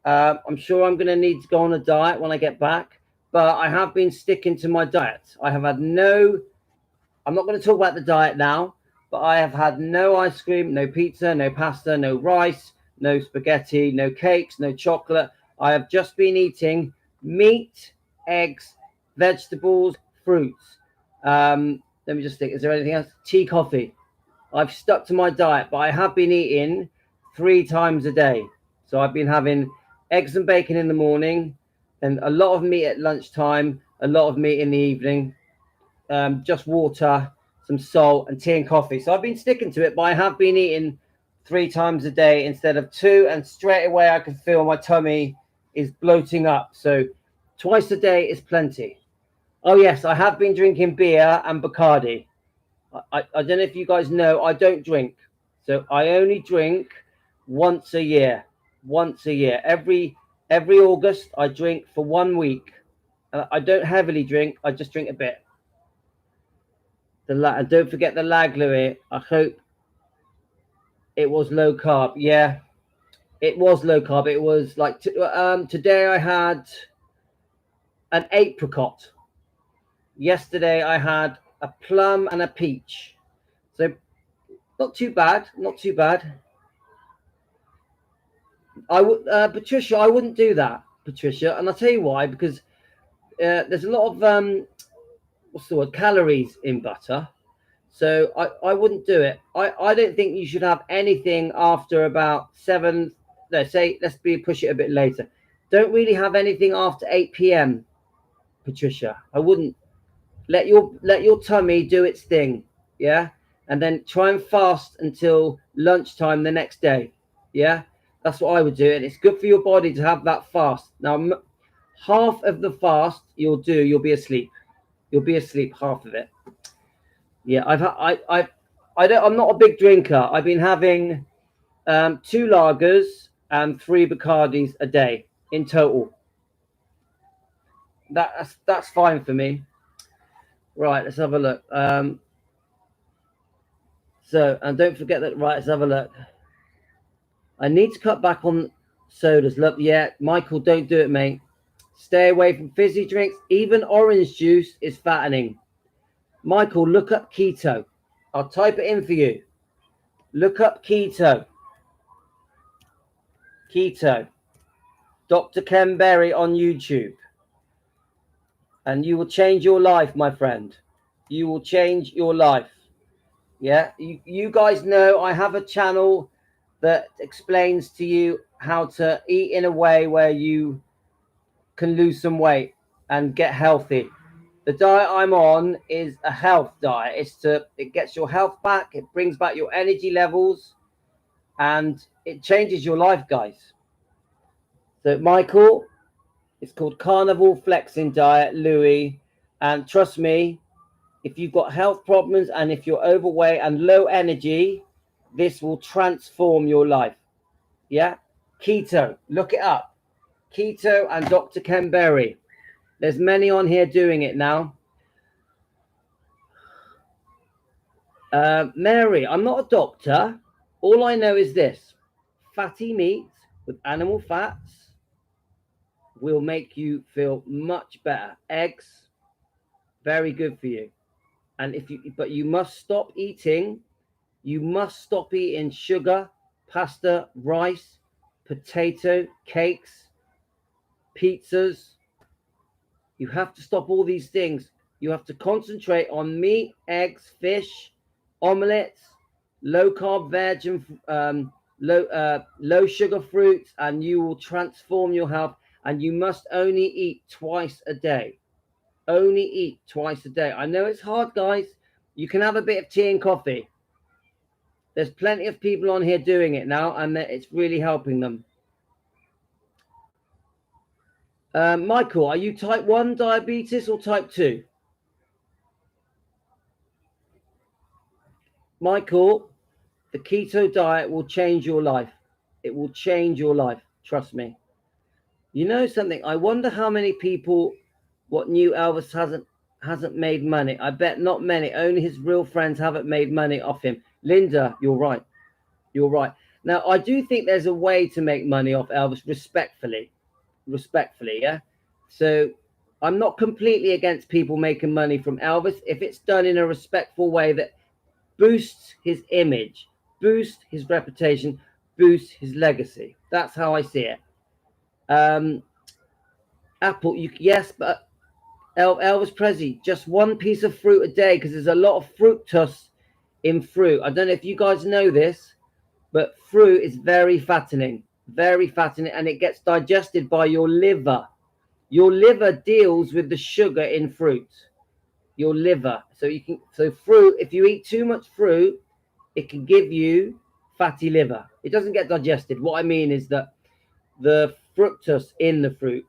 I'm sure I'm going to need to go on a diet when I get back, but I have been sticking to my diet. I have had no, I'm not going to talk about the diet now, but I have had no ice cream, no pizza, no pasta, no rice, no spaghetti, no cakes, no chocolate. I have just been eating meat, eggs, vegetables, fruits. Let me just think, is there anything else? Tea, coffee. I've stuck to my diet, but I have been eating 3 times a day. So I've been having eggs and bacon in the morning, and a lot of meat at lunchtime, a lot of meat in the evening, just water, some salt, and tea and coffee. So I've been sticking to it, but I have been eating 3 times a day instead of 2, and straight away I can feel my tummy is bloating up. So twice a day is plenty. Oh yes, I have been drinking beer and Bacardi. I don't know if you guys know, I don't drink. So I only drink once a year. Once a year. Every August, I drink for 1 week. I don't heavily drink. I just drink a bit. And don't forget the lag, Louis. I hope it was low carb. Yeah, it was low carb. It was like today I had an apricot. Yesterday I had a plum and a peach. So not too bad. Not too bad. I would, Patricia. I wouldn't do that, Patricia, and I'll tell you why. Because there's a lot of what's the word? Calories in butter. So I wouldn't do it. I don't think you should have anything after about 7. Let's push it a bit later. Don't really have anything after 8 p.m. Patricia. I wouldn't. Let your tummy do its thing. Yeah, and then try and fast until lunchtime the next day. Yeah. That's what I would do, and it's good for your body to have that fast. Now, half of the fast you'll be asleep. You'll be asleep half of it. Yeah, I'm not a big drinker. I've been having 2 lagers and 3 Bacardis a day in total. That's fine for me. Right, let's have a look. So, and don't forget that. Right, let's have a look. I need to cut back on sodas. Look, yeah, Michael, don't do it, mate. Stay away from fizzy drinks. Even orange juice is fattening. Michael, look up keto. I'll type it in for you. Look up keto. Keto. Dr. Ken Berry on YouTube. And you will change your life, my friend. You will change your life. Yeah, you guys know I have a channel that explains to you how to eat in a way where you can lose some weight and get healthy. The diet I'm on is a health diet. It gets your health back, it brings back your energy levels, and it changes your life, guys. So Michael, it's called Carnival Flexing Diet, Louis, and trust me, if you've got health problems and if you're overweight and low energy, this will transform your life. Yeah, keto, look it up. Keto and Dr. Ken Berry. There's many on here doing it now. Mary, I'm not a doctor. All I know is this: fatty meat with animal fats will make you feel much better. Eggs, very good for you. And but you must stop eating. You must stop eating sugar, pasta, rice, potato, cakes, pizzas. You have to stop all these things. You have to concentrate on meat, eggs, fish, omelets, low carb veg, and low sugar fruits, and you will transform your health. And you must only eat twice a day. Only eat twice a day. I know it's hard, guys. You can have a bit of tea and coffee. There's plenty of people on here doing it now, and it's really helping them. Michael, are you type 1 diabetes or type 2? Michael, the keto diet will change your life. It will change your life. Trust me. You know something? I wonder how many people what knew Elvis hasn't made money. I bet not many. Only his real friends haven't made money off him. Linda, you're right. You're right. Now, I do think there's a way to make money off Elvis respectfully. Respectfully, yeah? So I'm not completely against people making money from Elvis if it's done in a respectful way that boosts his image, boosts his reputation, boosts his legacy. That's how I see it. Apple, yes, but Elvis Presley, just one piece of fruit a day because there's a lot of fructose in fruit. I don't know if you guys know this, but fruit is very fattening, and it gets digested by your liver. Your liver deals with the sugar in fruit. Your liver. So fruit, if you eat too much fruit, it can give you fatty liver. It doesn't get digested. What I mean is that the fructose in the fruit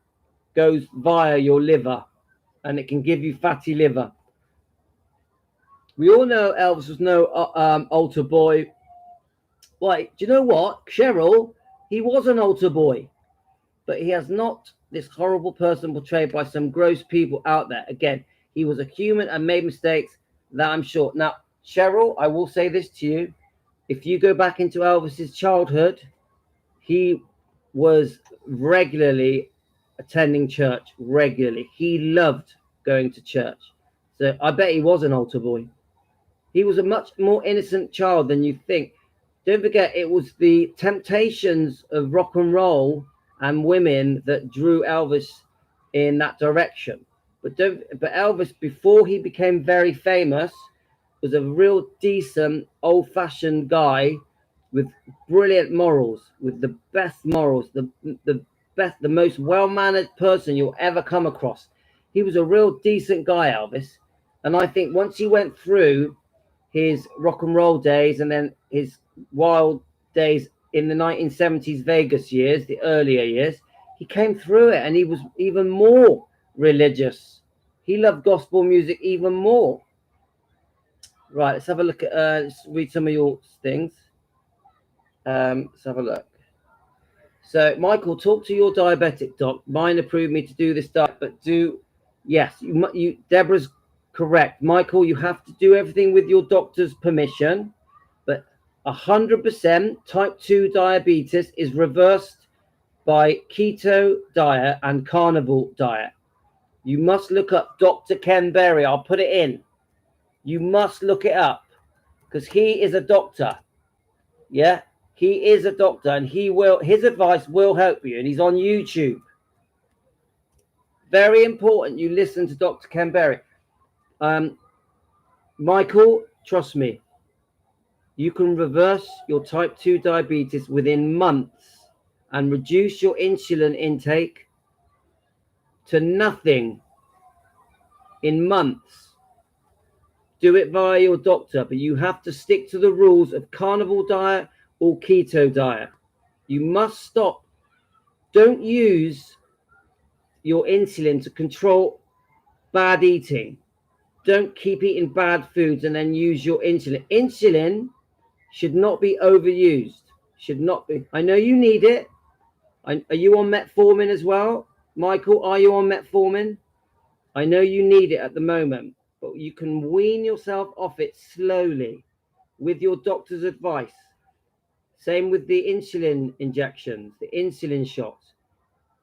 goes via your liver and it can give you fatty liver. We all know Elvis was no altar boy. Wait, do you know what? Cheryl, he was an altar boy, but he has not this horrible person portrayed by some gross people out there. Again, he was a human and made mistakes, that I'm sure. Now, Cheryl, I will say this to you. If you go back into Elvis's childhood, he was regularly attending church, regularly. He loved going to church. So I bet he was an altar boy. He was a much more innocent child than you think. Don't forget, it was the temptations of rock and roll and women that drew Elvis in that direction. But Elvis, before he became very famous, was a real decent, old-fashioned guy with brilliant morals, with the best morals, the most well-mannered person you'll ever come across. He was a real decent guy, Elvis. And I think once he went through his rock and roll days and then his wild days in the 1970s Vegas years, the earlier years, he came through it and he was even more religious. He loved gospel music even more. Right, let's have a look at, let's read some of your things. Let's have a look. So, Michael, talk to your diabetic doc. Mine approved me to do this diet, but yes, Deborah's correct. Michael, you have to do everything with your doctor's permission, but 100% type 2 diabetes is reversed by keto diet and carnivore diet. You must look up Dr. Ken Berry. I'll put it in. You must look it up because he is a doctor. Yeah, he is a doctor and his advice will help you, and he's on YouTube. Very important you listen to Dr. Ken Berry. Michael, trust me, you can reverse your type 2 diabetes within months and reduce your insulin intake to nothing in months. Do it via your doctor, but you have to stick to the rules of carnivore diet or keto diet. You must stop. Don't use your insulin to control bad eating. Don't keep eating bad foods and then use your insulin. Insulin should not be overused. Should not be. I know you need it. Are you on metformin as well? Michael, are you on metformin? I know you need it at the moment, but you can wean yourself off it slowly with your doctor's advice. Same with the insulin injections, the insulin shots.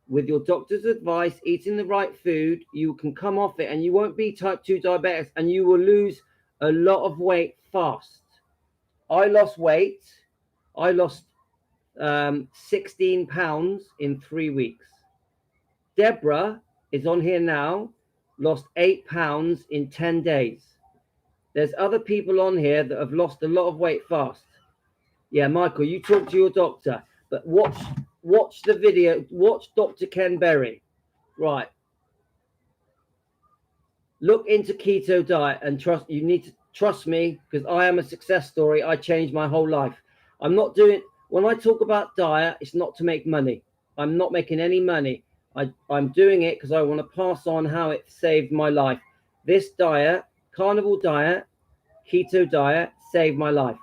With your doctor's advice, eating the right food, you can come off it and you won't be type 2 diabetes and you will lose a lot of weight fast. I lost weight. I lost 16 pounds in 3 weeks. Deborah is on here now, lost 8 pounds in 10 days. There's other people on here that have lost a lot of weight fast. Yeah, Michael, you talk to your doctor, but watch the video. Watch Dr. Ken Berry. Right. Look into keto diet and trust. You need to trust me because I am a success story. I changed my whole life. I'm not doing, when I talk about diet, it's not to make money. I'm not making any money. I'm doing it because I want to pass on how it saved my life. This diet, carnivore diet, keto diet, saved my life.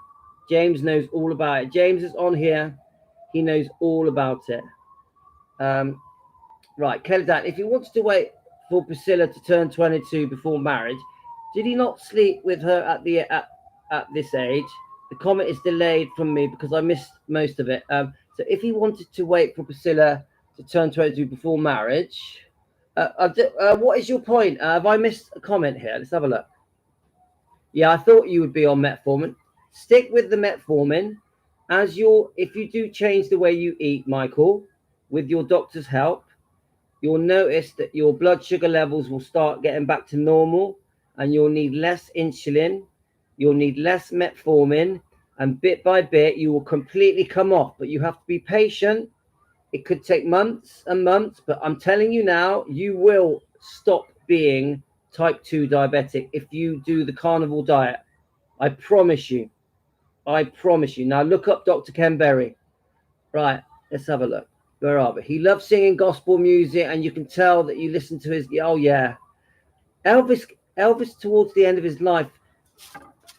James knows all about it. James is on here. He knows all about it. Right, Kelly Dan, if he wanted to wait for Priscilla to turn 22 before marriage, did he not sleep with her at this age? The comment is delayed from me because I missed most of it. So if he wanted to wait for Priscilla to turn 22 before marriage, what is your point? Have I missed a comment here? Let's have a look. Yeah, I thought you would be on metformin. Stick with the metformin. If you do change the way you eat, Michael, with your doctor's help, you'll notice that your blood sugar levels will start getting back to normal, and you'll need less insulin, you'll need less metformin, and bit by bit you will completely come off. But you have to be patient. It could take months and months, but I'm telling you now, you will stop being type 2 diabetic if you do the carnivore diet. I promise you. I promise you. Now look up Dr. Ken Berry. Right, let's have a look. Where are we? He loves singing gospel music, and you can tell that you listen to his. Oh yeah, Elvis towards the end of his life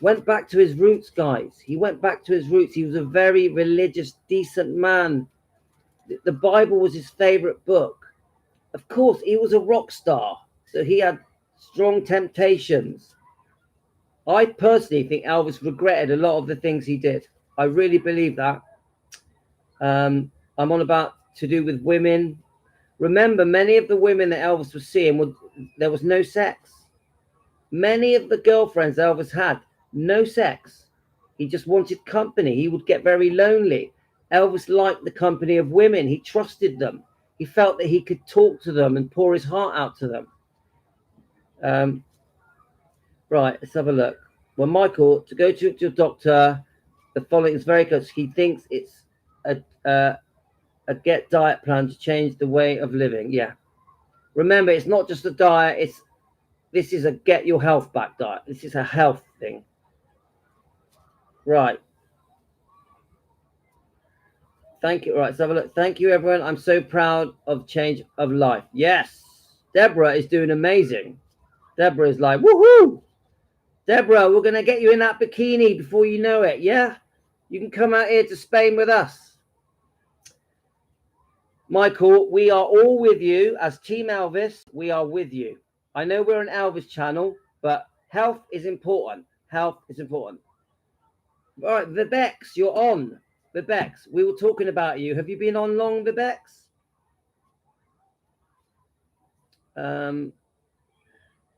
went back to his roots, guys. He went back to his roots. He was a very religious, decent man. The Bible was his favorite book. Of course, he was a rock star, so he had strong temptations. I personally think Elvis regretted a lot of the things he did. I really believe that. I'm on about to do with women. Remember, many of the women that Elvis was seeing, there was no sex. Many of the girlfriends Elvis had, no sex. He just wanted company. He would get very lonely. Elvis liked the company of women. He trusted them. He felt that he could talk to them and pour his heart out to them. Right, let's have a look. Well, Michael, to go to your doctor, the following is very close. He thinks it's a get diet plan to change the way of living. Yeah. Remember, it's not just a diet. This is a get your health back diet. This is a health thing. Right. Thank you. Right, let's have a look. Thank you, everyone. I'm so proud of change of life. Yes. Deborah is doing amazing. Deborah is like, woohoo! Deborah, we're going to get you in that bikini before you know it. Yeah? You can come out here to Spain with us. Michael, we are all with you as Team Elvis. We are with you. I know we're an Elvis channel, but health is important. Health is important. All right, Vibex, you're on. Vibex, we were talking about you. Have you been on long, Vibex?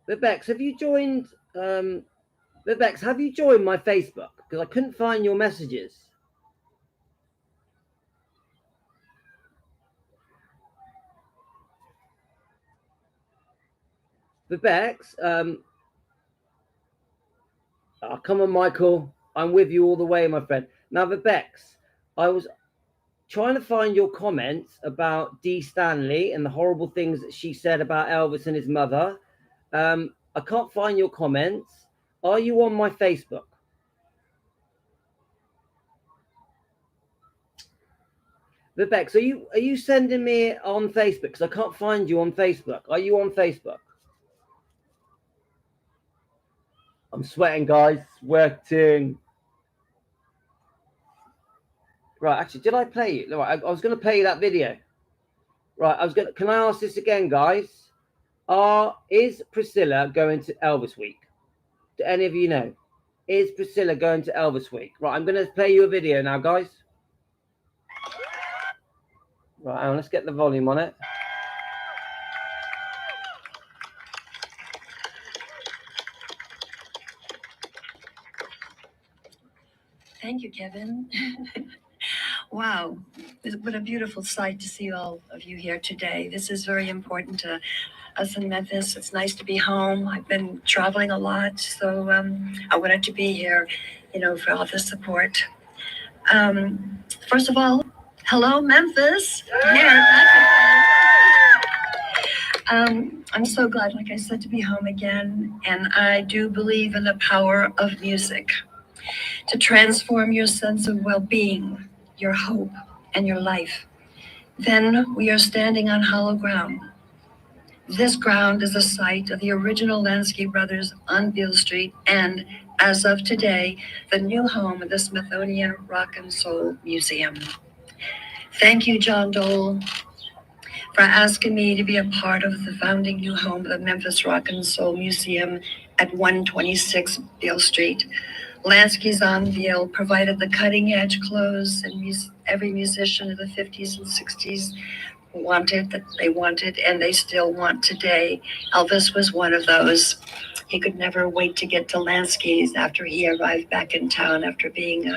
Vibex, have you joined? Vibex, have you joined my Facebook? Because I couldn't find your messages. Vibex, oh, come on, Michael. I'm with you all the way, my friend. Now, Vibex, I was trying to find your comments about Dee Stanley and the horrible things that she said about Elvis and his mother. I can't find your comments. Are you on my Facebook? Vibex, are you sending me on Facebook? Because I can't find you on Facebook. Are you on Facebook? I'm sweating, guys. Sweating. Right, actually, did I play you? Right, I was going to play you that video. Right, can I ask this again, guys? Is Priscilla going to Elvis Week? Do any of you know? Is Priscilla going to Elvis Week? Right, I'm going to play you a video now, guys. Right, hang on, let's get the volume on it. Thank you, Kevin. Wow, what a beautiful sight to see all of you here today. This is very important to us in Memphis. It's nice to be home. I've been traveling a lot, so I wanted to be here, for all the support. First of all, hello, Memphis. Yeah, I'm so glad, like I said, to be home again, and I do believe in the power of music to transform your sense of well-being, your hope, and your life. Then we are standing on hollow ground. This ground is the site of the original Lansky brothers on Beale Street and, as of today, the new home of the Smithsonian Rock and Soul Museum. Thank you, John Dole, for asking me to be a part of the founding new home of the Memphis Rock and Soul Museum at 126 Beale Street. Lansky's on Beale provided the cutting edge clothes and every musician of the 50s and 60s wanted, and they still want today. Elvis was one of those. He could never wait to get to Lansky's after he arrived back in town after being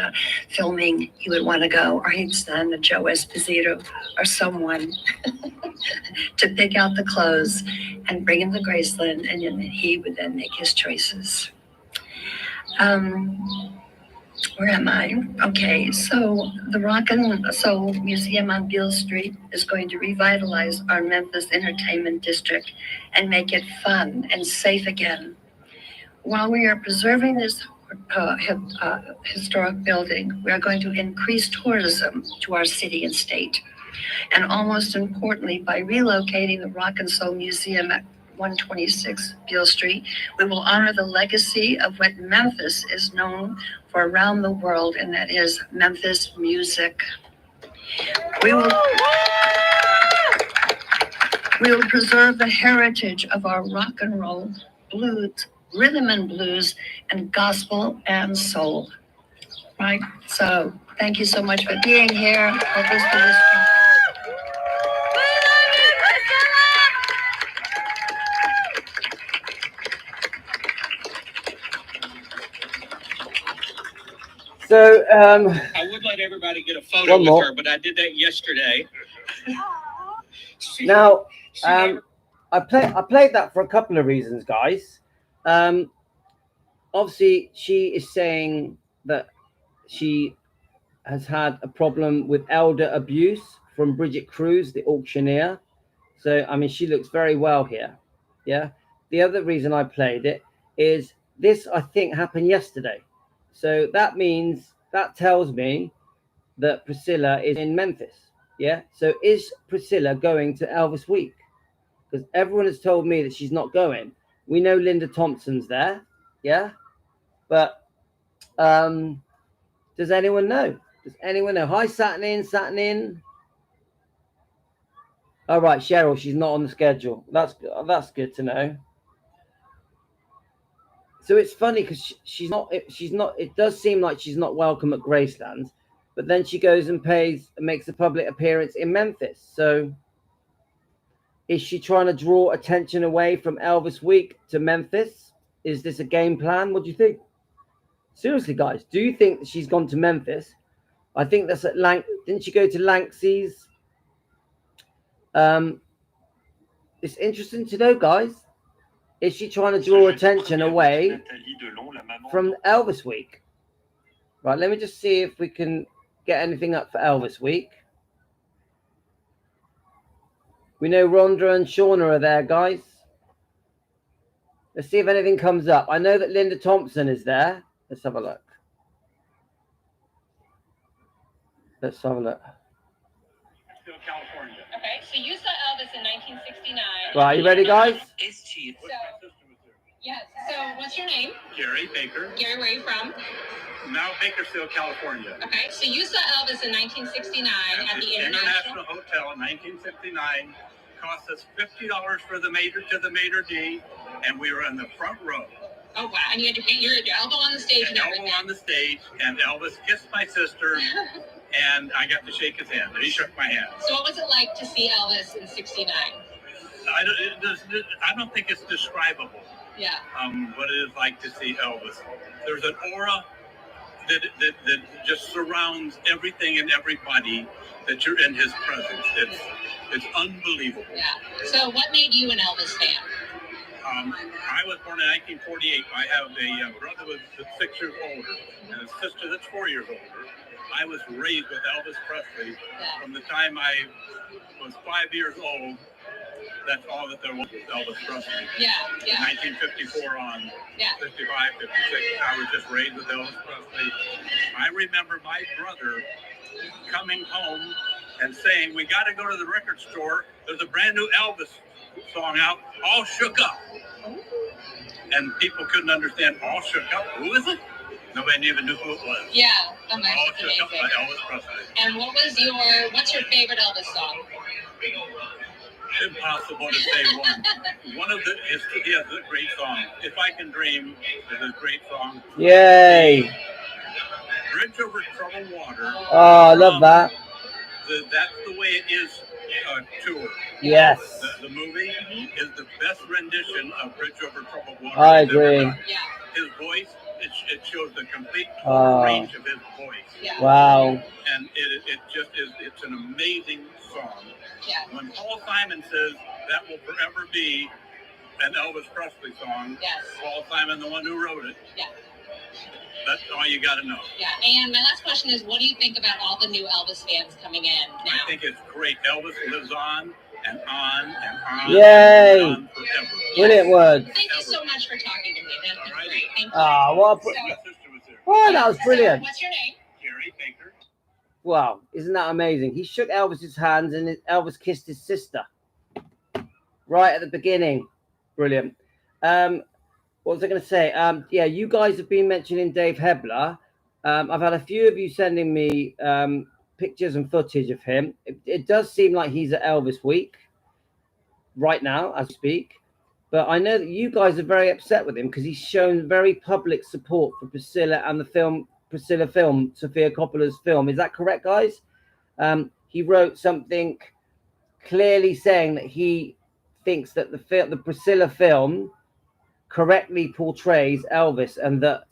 filming. He would want to go, or he'd send Joe Esposito or someone to pick out the clothes and bring him to Graceland, and then he would then make his choices. Where am I? Okay, so the Rock and Soul Museum on Beale Street is going to revitalize our Memphis entertainment district and make it fun and safe again. While we are preserving this historic building, we are going to increase tourism to our city and state. And almost importantly, by relocating the Rock and Soul Museum at 126 Beale Street, we will honor the legacy of what Memphis is known for around the world, and that is Memphis music. We will preserve the heritage of our rock and roll, blues, rhythm and blues, and gospel and soul. Right? So thank you so much for being here. Help us do this job. So, I would let everybody get a photo one with more. her, but I did that yesterday. Now, I played that for a couple of reasons, guys. Obviously, she is saying that she has had a problem with elder abuse from Bridget Cruz, the auctioneer. So, I mean, she looks very well here. Yeah. The other reason I played it is this, I think, happened yesterday. So that tells me that Priscilla is in Memphis. Yeah. So is Priscilla going to Elvis Week? Because everyone has told me that she's not going. We know Linda Thompson's there. Yeah. But does anyone know? Does anyone know? Hi, Satin. All right, Cheryl, she's not on the schedule. That's good to know. So it's funny because she's not. It does seem like she's not welcome at Graceland, but then she goes and makes a public appearance in Memphis. So is she trying to draw attention away from Elvis Week to Memphis? Is this a game plan? What do you think? Seriously, guys, do you think that she's gone to Memphis? I think that's at Didn't she go to Lanksy's? It's interesting to know, guys. Is she trying to draw attention away from Elvis Week? Right, let me just see if we can get anything up for Elvis Week. We know Rhonda and Shauna are there, guys. Let's see if anything comes up. I know that Linda Thompson is there. Let's have a look. California. Okay, so you saw Elvis in 1969. Right, you ready, guys? Is she? Yes. So, what's your name? Gary Baker. Gary, where are you from? Now Bakersfield, California. Okay, so you saw Elvis in 1969 at the International Hotel in 1969. Cost us $50 for the maitre d', and we were in the front row. Oh wow! And you had to get your elbow on the stage and everything. Elbow on the stage, and Elvis kissed my sister, and I got to shake his hand, and he shook my hand. So what was it like to see Elvis in '69? I don't think it's describable. Yeah. What it is like to see Elvis. There's an aura that just surrounds everything and everybody that you're in his presence. It's unbelievable. Yeah. So what made you an Elvis fan? I was born in 1948. I have a brother that's 6 years older and a sister that's 4 years older. I was raised with Elvis Presley from the time I was 5 years old. That's all that there was Elvis Presley. Yeah. 1954 on. 55, 56. I was just raised with Elvis Presley. I remember my brother coming home and saying, we got to go to the record store. There's a brand new Elvis song out, All Shook Up. And people couldn't understand All Shook Up. Who is it? Nobody even knew who it was. Yeah, I'm All actually Shook Up by amazing. Elvis Presley. And what's your favorite Elvis song? Impossible to say one. One of he has a great song. If I Can Dream is a great song. Yay! Bridge Over Troubled Water. Oh, I love that. That's the Way It Is tour. Yes. The movie is the best rendition of Bridge Over Troubled Water. I agree. Yeah. His voice, it shows the complete Oh. range of his voice. Yeah. Wow. And it just is, it's an amazing song. Yeah. When Paul Simon says that will forever be an Elvis Presley song, Yes. Paul Simon, the one who wrote it, Yeah. that's all you got to know. Yeah. And my last question is, what do you think about all the new Elvis fans coming in now? I think it's great. Elvis lives on and on and on. Yay. And on forever. Brilliant words. Thank you so much for talking to me. That's been great. Thank you. Ah, what? My So- sister was there. Oh, that was brilliant. What's your name? Jerry Baker. Wow, isn't that amazing? He shook Elvis's hands and Elvis kissed his sister right at the beginning. Brilliant. What was I going to say? Yeah, you guys have been mentioning Dave Hebler. I've had a few of you sending me pictures and footage of him. It does seem like he's at Elvis Week right now as we speak. But I know that you guys are very upset with him because he's shown very public support for Priscilla and the film Priscilla film, Sofia Coppola's film. Is that correct, guys? He wrote something clearly saying that he thinks that the Priscilla film correctly portrays Elvis and that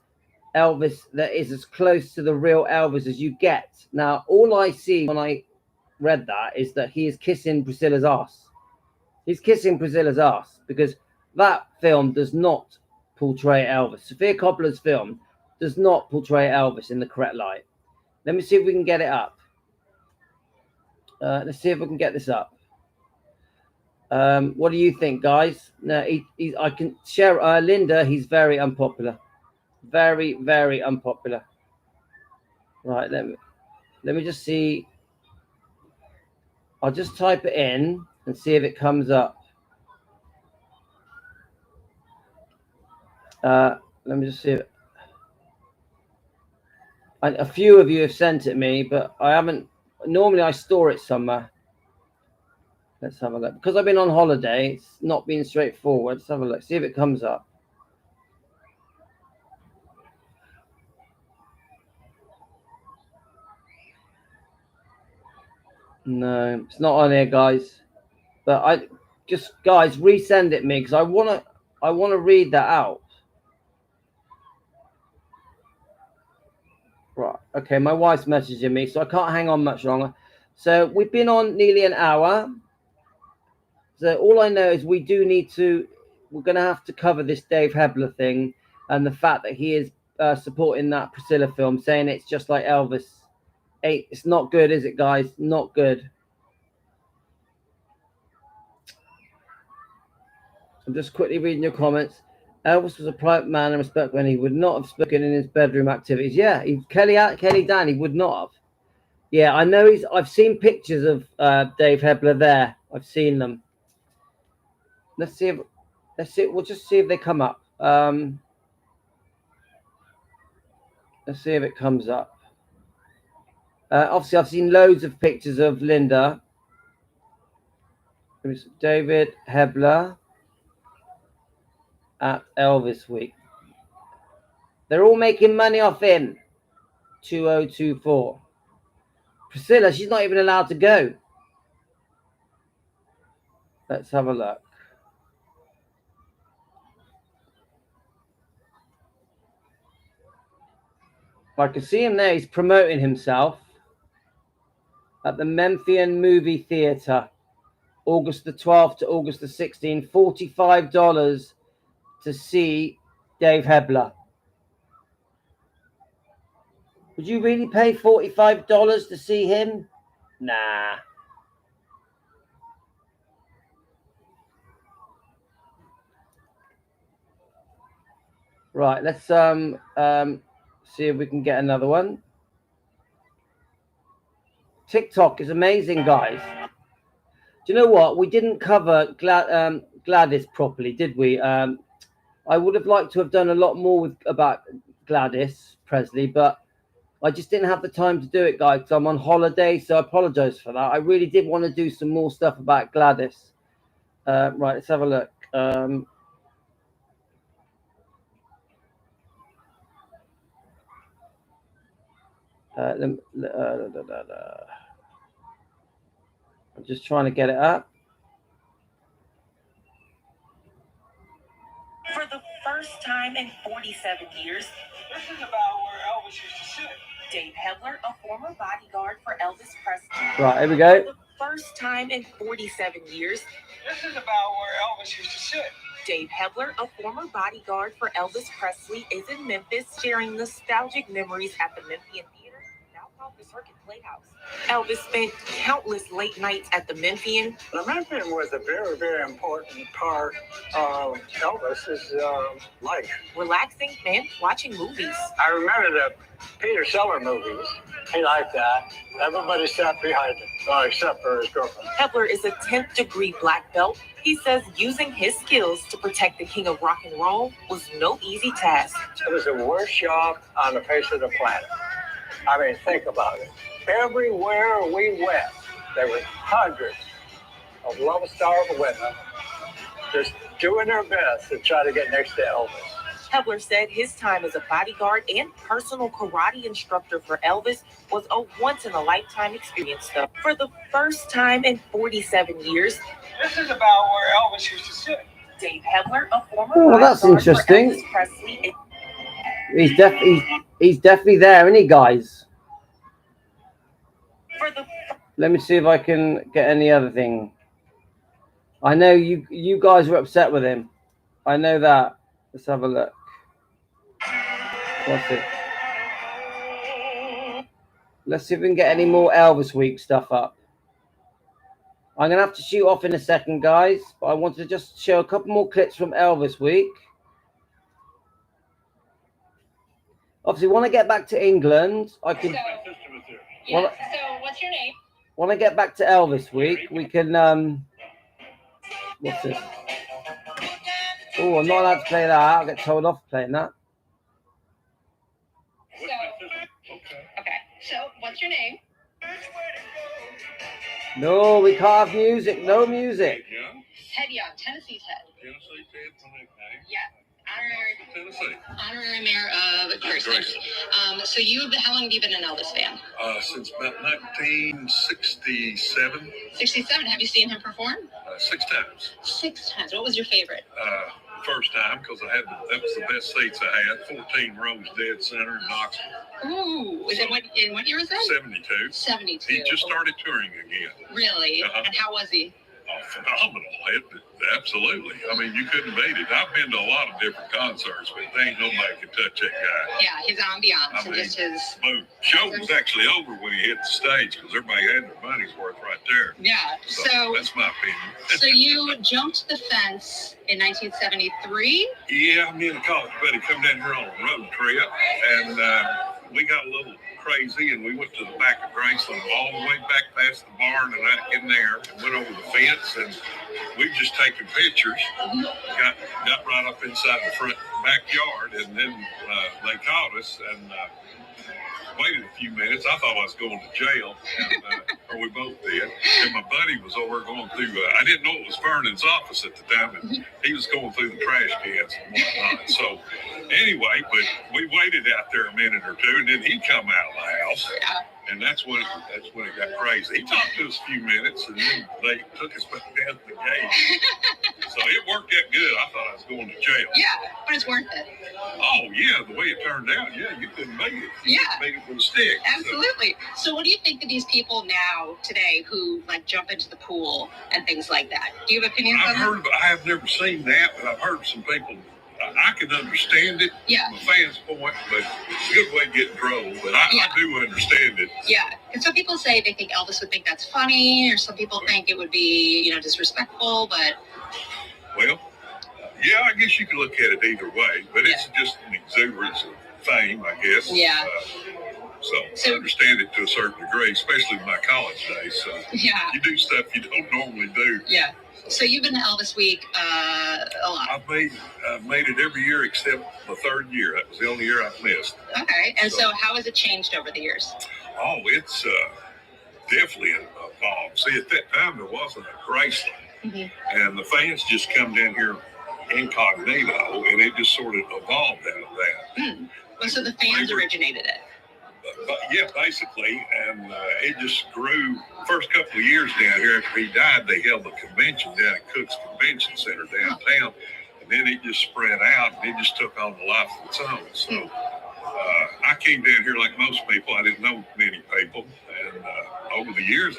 Elvis that is as close to the real Elvis as you get. Now, all I see when I read that is that he is kissing Priscilla's ass. He's kissing Priscilla's ass because that film does not portray Elvis. Sofia Coppola's film does not portray Elvis in the correct light. Let me see if we can get it up. Let's see if we can get this up. What do you think, guys? No, I can share. Linda, he's very unpopular. Very, very unpopular. Right, let me just see. I'll just type it in and see if it comes up. Let me just see if a few of you have sent it me, but I haven't. Normally I store it somewhere. Let's have a look. Because I've been on holiday, it's not been straightforward. Let's have a look. See if it comes up. No, it's not on here, guys. But I just, guys, resend it me because I wanna read that out. Right. Okay, my wife's messaging me, so I can't hang on much longer. So we've been on nearly an hour. So all I know is we're going to have to cover this Dave Hebler thing and the fact that he is supporting that Priscilla film, saying it's just like Elvis. Hey, it's not good, is it, guys? Not good. I'm just quickly reading your comments. Elvis was a private man and respectful, and he would not have spoken in his bedroom activities. Yeah, Kelly Dan, he would not have. Yeah, I know I've seen pictures of Dave Hebler there. I've seen them. Let's see. We'll just see if they come up. Let's see if it comes up. Obviously, I've seen loads of pictures of Linda. There's David Hebler at Elvis Week. They're all making money off him. 2024. Priscilla, she's not even allowed to go. Let's have a look. I can see him there. He's promoting himself at the Memphis Movie Theatre, August the 12th to August the 16th. $45 to see Dave Hebler. Would you really pay $45 to see him? Nah. Right, let's see if we can get another one. TikTok is amazing, guys. Do you know what? We didn't cover Gladys properly, did we? I would have liked to have done a lot more about Gladys Presley, but I just didn't have the time to do it, guys, because I'm on holiday, so I apologize for that. I really did want to do some more stuff about Gladys. Right, let's have a look. I'm just trying to get it up. For the first time in 47 years, this is about where Elvis used to sit. Dave Hebler, a former bodyguard for Elvis Presley. Right, here we go. For the first time in 47 years, this is about where Elvis used to sit. Dave Hebler, a former bodyguard for Elvis Presley, is in Memphis sharing nostalgic memories at the Memphian Theater, now called the Circuit Playhouse. Elvis spent countless late nights at the Memphian. The Memphian was a very, very important part of Elvis's life. Relaxing and watching movies. I remember the Peter Sellers movies. He liked that. Everybody sat behind him, except for his girlfriend. Hebler is a 10th degree black belt. He says using his skills to protect the king of rock and roll was no easy task. It was the worst job on the face of the planet. I mean, think about it. Everywhere we went, there were hundreds of love-starved women just doing their best to try to get next to Elvis. Hebler said his time as a bodyguard and personal karate instructor for Elvis was a once-in-a-lifetime experience, though. For the first time in 47 years, this is about where Elvis used to sit. Dave Hebler, a former Oh, that's interesting. For Elvis Presley, He's definitely there, isn't he, guys? For the Let me see if I can get any other thing. I know you guys were upset with him. I know that. Let's have a look. What's it? Let's see if we can get any more Elvis Week stuff up. I'm going to have to shoot off in a second, guys. But I wanted to just show a couple more clips from Elvis Week. Obviously, when I get back to England, I can... So what's your name? When I get back to Elvis Week, we can... What's this? Oh, I'm not allowed to play that. I'll get told off playing that. Okay. So what's your name? No, we can't have music. No music. Ted Young, Tennessee's Ted. Tennessee Ted from that name. Yeah. Tennessee. Honorary mayor of Graceland. So how long have you been an Elvis fan? Since about 1967. 67. Have you seen him perform? 6 times. 6 times. What was your favorite? First time, because that was the best seats I had. 14 rows dead center in Knoxville. Ooh. In what year was that? 72. 72. He just started touring again. Really? And how was he? Oh, phenomenal. Absolutely. I mean, you couldn't beat it. I've been to a lot of different concerts, but there ain't nobody can touch that guy. Yeah, his ambiance and just his... The show was actually over when he hit the stage because everybody had their money's worth right there. Yeah. So that's my opinion. So you jumped the fence in 1973? Yeah, me and a college buddy come down here on a road trip, and we got a little crazy, and we went to the back of Graceland, all the way back past the barn and right in there, and went over the fence, and we just taken pictures. Got right up inside the front backyard, and then they caught us and waited a few minutes. I thought I was going to jail, and, or we both did. And my buddy was over going through, I didn't know it was Vernon's office at the time, and he was going through the trash cans and whatnot. So anyway, but we waited out there a minute or two, and then he come out of the house. And that's when it got crazy. He talked to us a few minutes, and then they took us back down to the gate. So it worked out good. I thought I was going to jail. Yeah, but it's worth it. Oh, yeah, the way it turned out, yeah, you couldn't make it. You couldn't make it with a stick. Absolutely. So what do you think of these people now, today, who like jump into the pool and things like that? Do you have opinions on that? I have never seen that, but I've heard some people. I can understand it from a fan's point, but it's a good way to get in trouble. But I do understand it. Yeah, and some people say they think Elvis would think that's funny, or some people think it would be, disrespectful. But well, yeah, I guess you can look at it either way. But it's just an exuberance of fame, I guess. Yeah. So I understand it to a certain degree, especially in my college days. So Yeah. you do stuff you don't normally do. Yeah. So you've been to Elvis Week a lot. I've made it every year except the third year. That was the only year I've missed. Okay. And so how has it changed over the years? Oh, it's definitely evolved. See, at that time there wasn't a Graceland, and the fans just come down here incognito, and it just sort of evolved out of that. Well, so the fans originated it. But yeah, basically, and it just grew. First couple of years down here after he died, they held a convention down at Cook's Convention Center downtown, and then it just spread out, and it just took on a life of its own. So I came down here like most people. I didn't know many people, and over the years,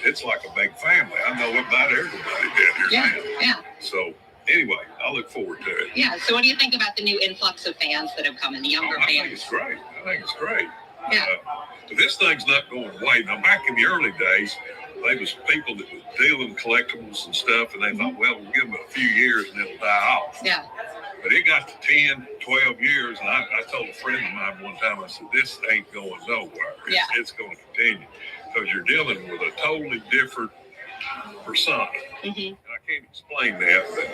it's like a big family. I know about everybody down here now. Yeah. So anyway, I look forward to it. Yeah. So what do you think about the new influx of fans that have come in, the younger fans? I think it's great. Yeah. But this thing's not going away. Now, back in the early days, there was people that was dealing collectibles and stuff, and they thought, well, we'll give them a few years and it'll die off. Yeah. But it got to 10, 12 years, and I told a friend of mine one time, I said, this ain't going nowhere. It's going to continue, because you're dealing with a totally different persona. And I can't explain that, but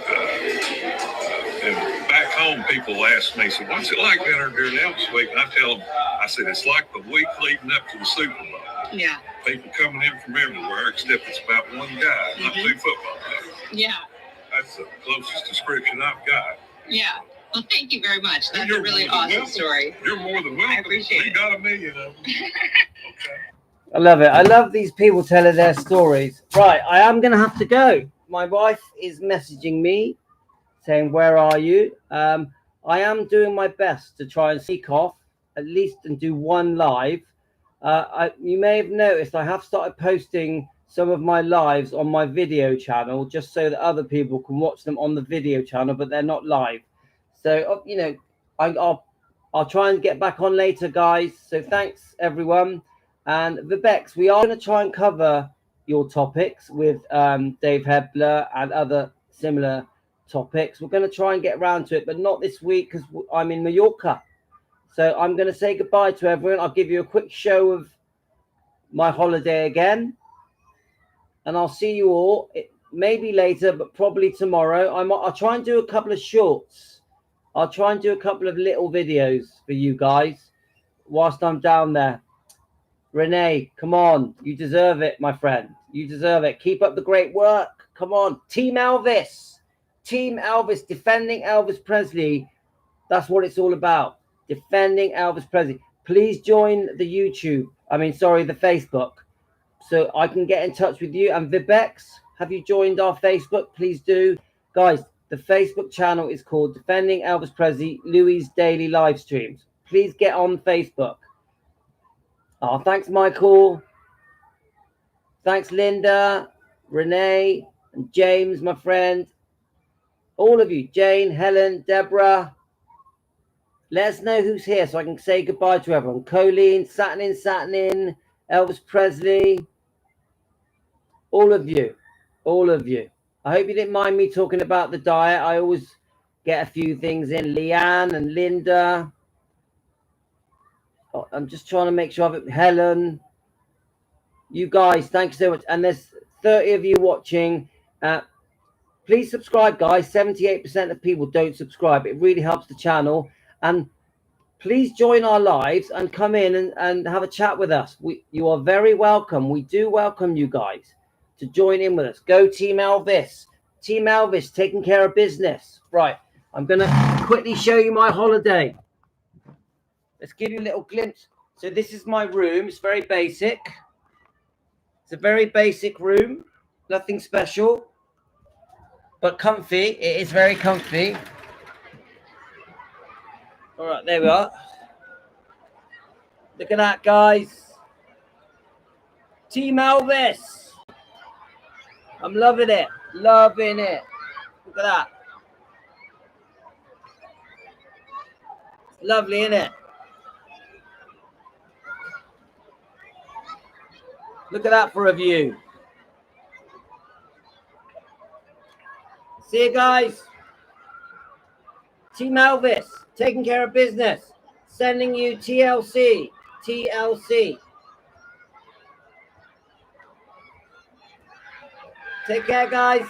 and back home, people ask me, so what's it like down there during Elvis Week? And I tell them, I said, it's like the week leading up to the Super Bowl. Yeah. People coming in from everywhere, except it's about one guy, not two football players. Yeah. That's the closest description I've got. Yeah. Well, thank you very much. That's You're a really more than awesome welcome. story. You're more than welcome. I appreciate We it. got a million of them. Okay. I love it. I love these people telling their stories. Right, I am going to have to go. My wife is messaging me saying, where are you? I am doing my best to try and sneak off at least and do one live. You may have noticed I have started posting some of my lives on my video channel just so that other people can watch them on the video channel, but they're not live. So, you know, I'll try and get back on later, guys. So thanks, everyone. And Vibex, we are going to try and cover your topics with Dave Hebler and other similar topics. We're going to try and get around to it, but not this week because I'm in Mallorca. So I'm going to say goodbye to everyone. I'll give you a quick show of my holiday again. And I'll see you all maybe later, but probably tomorrow. I'll try and do a couple of shorts. I'll try and do a couple of little videos for you guys whilst I'm down there. Renee, come on. You deserve it, my friend. You deserve it. Keep up the great work. Come on. Team Elvis. Team Elvis. Defending Elvis Presley. That's what it's all about. Defending Elvis Presley. Please join the YouTube. The Facebook. So I can get in touch with you. And Vibex, have you joined our Facebook? Please do. Guys, the Facebook channel is called Defending Elvis Presley, Louis Daily Live Streams. Please get on Facebook. Oh, thanks, Michael. Thanks, Linda, Renee, and James, my friend. All of you, Jane, Helen, Deborah. Let us know who's here so I can say goodbye to everyone. Colleen, Satin, Elvis Presley. All of you. I hope you didn't mind me talking about the diet. I always get a few things in. Leanne and Linda. I'm just trying to make sure I've it. Helen, you guys, thanks so much. And there's 30 of you watching. Please subscribe, guys. 78% of people don't subscribe. It really helps the channel. And please join our lives and come in and have a chat with us. You are very welcome. We do welcome you guys to join in with us. Go Team Elvis. Team Elvis taking care of business. Right. I'm going to quickly show you my holiday. Let's give you a little glimpse. So this is my room. It's very basic. It's a very basic room. Nothing special. But comfy. It is very comfy. All right, there we are. Look at that, guys. Team Elvis. I'm loving it. Loving it. Look at that. It's lovely, isn't it? Look at that for a view. See you guys. Team Elvis, taking care of business. Sending you TLC. TLC. Take care, guys.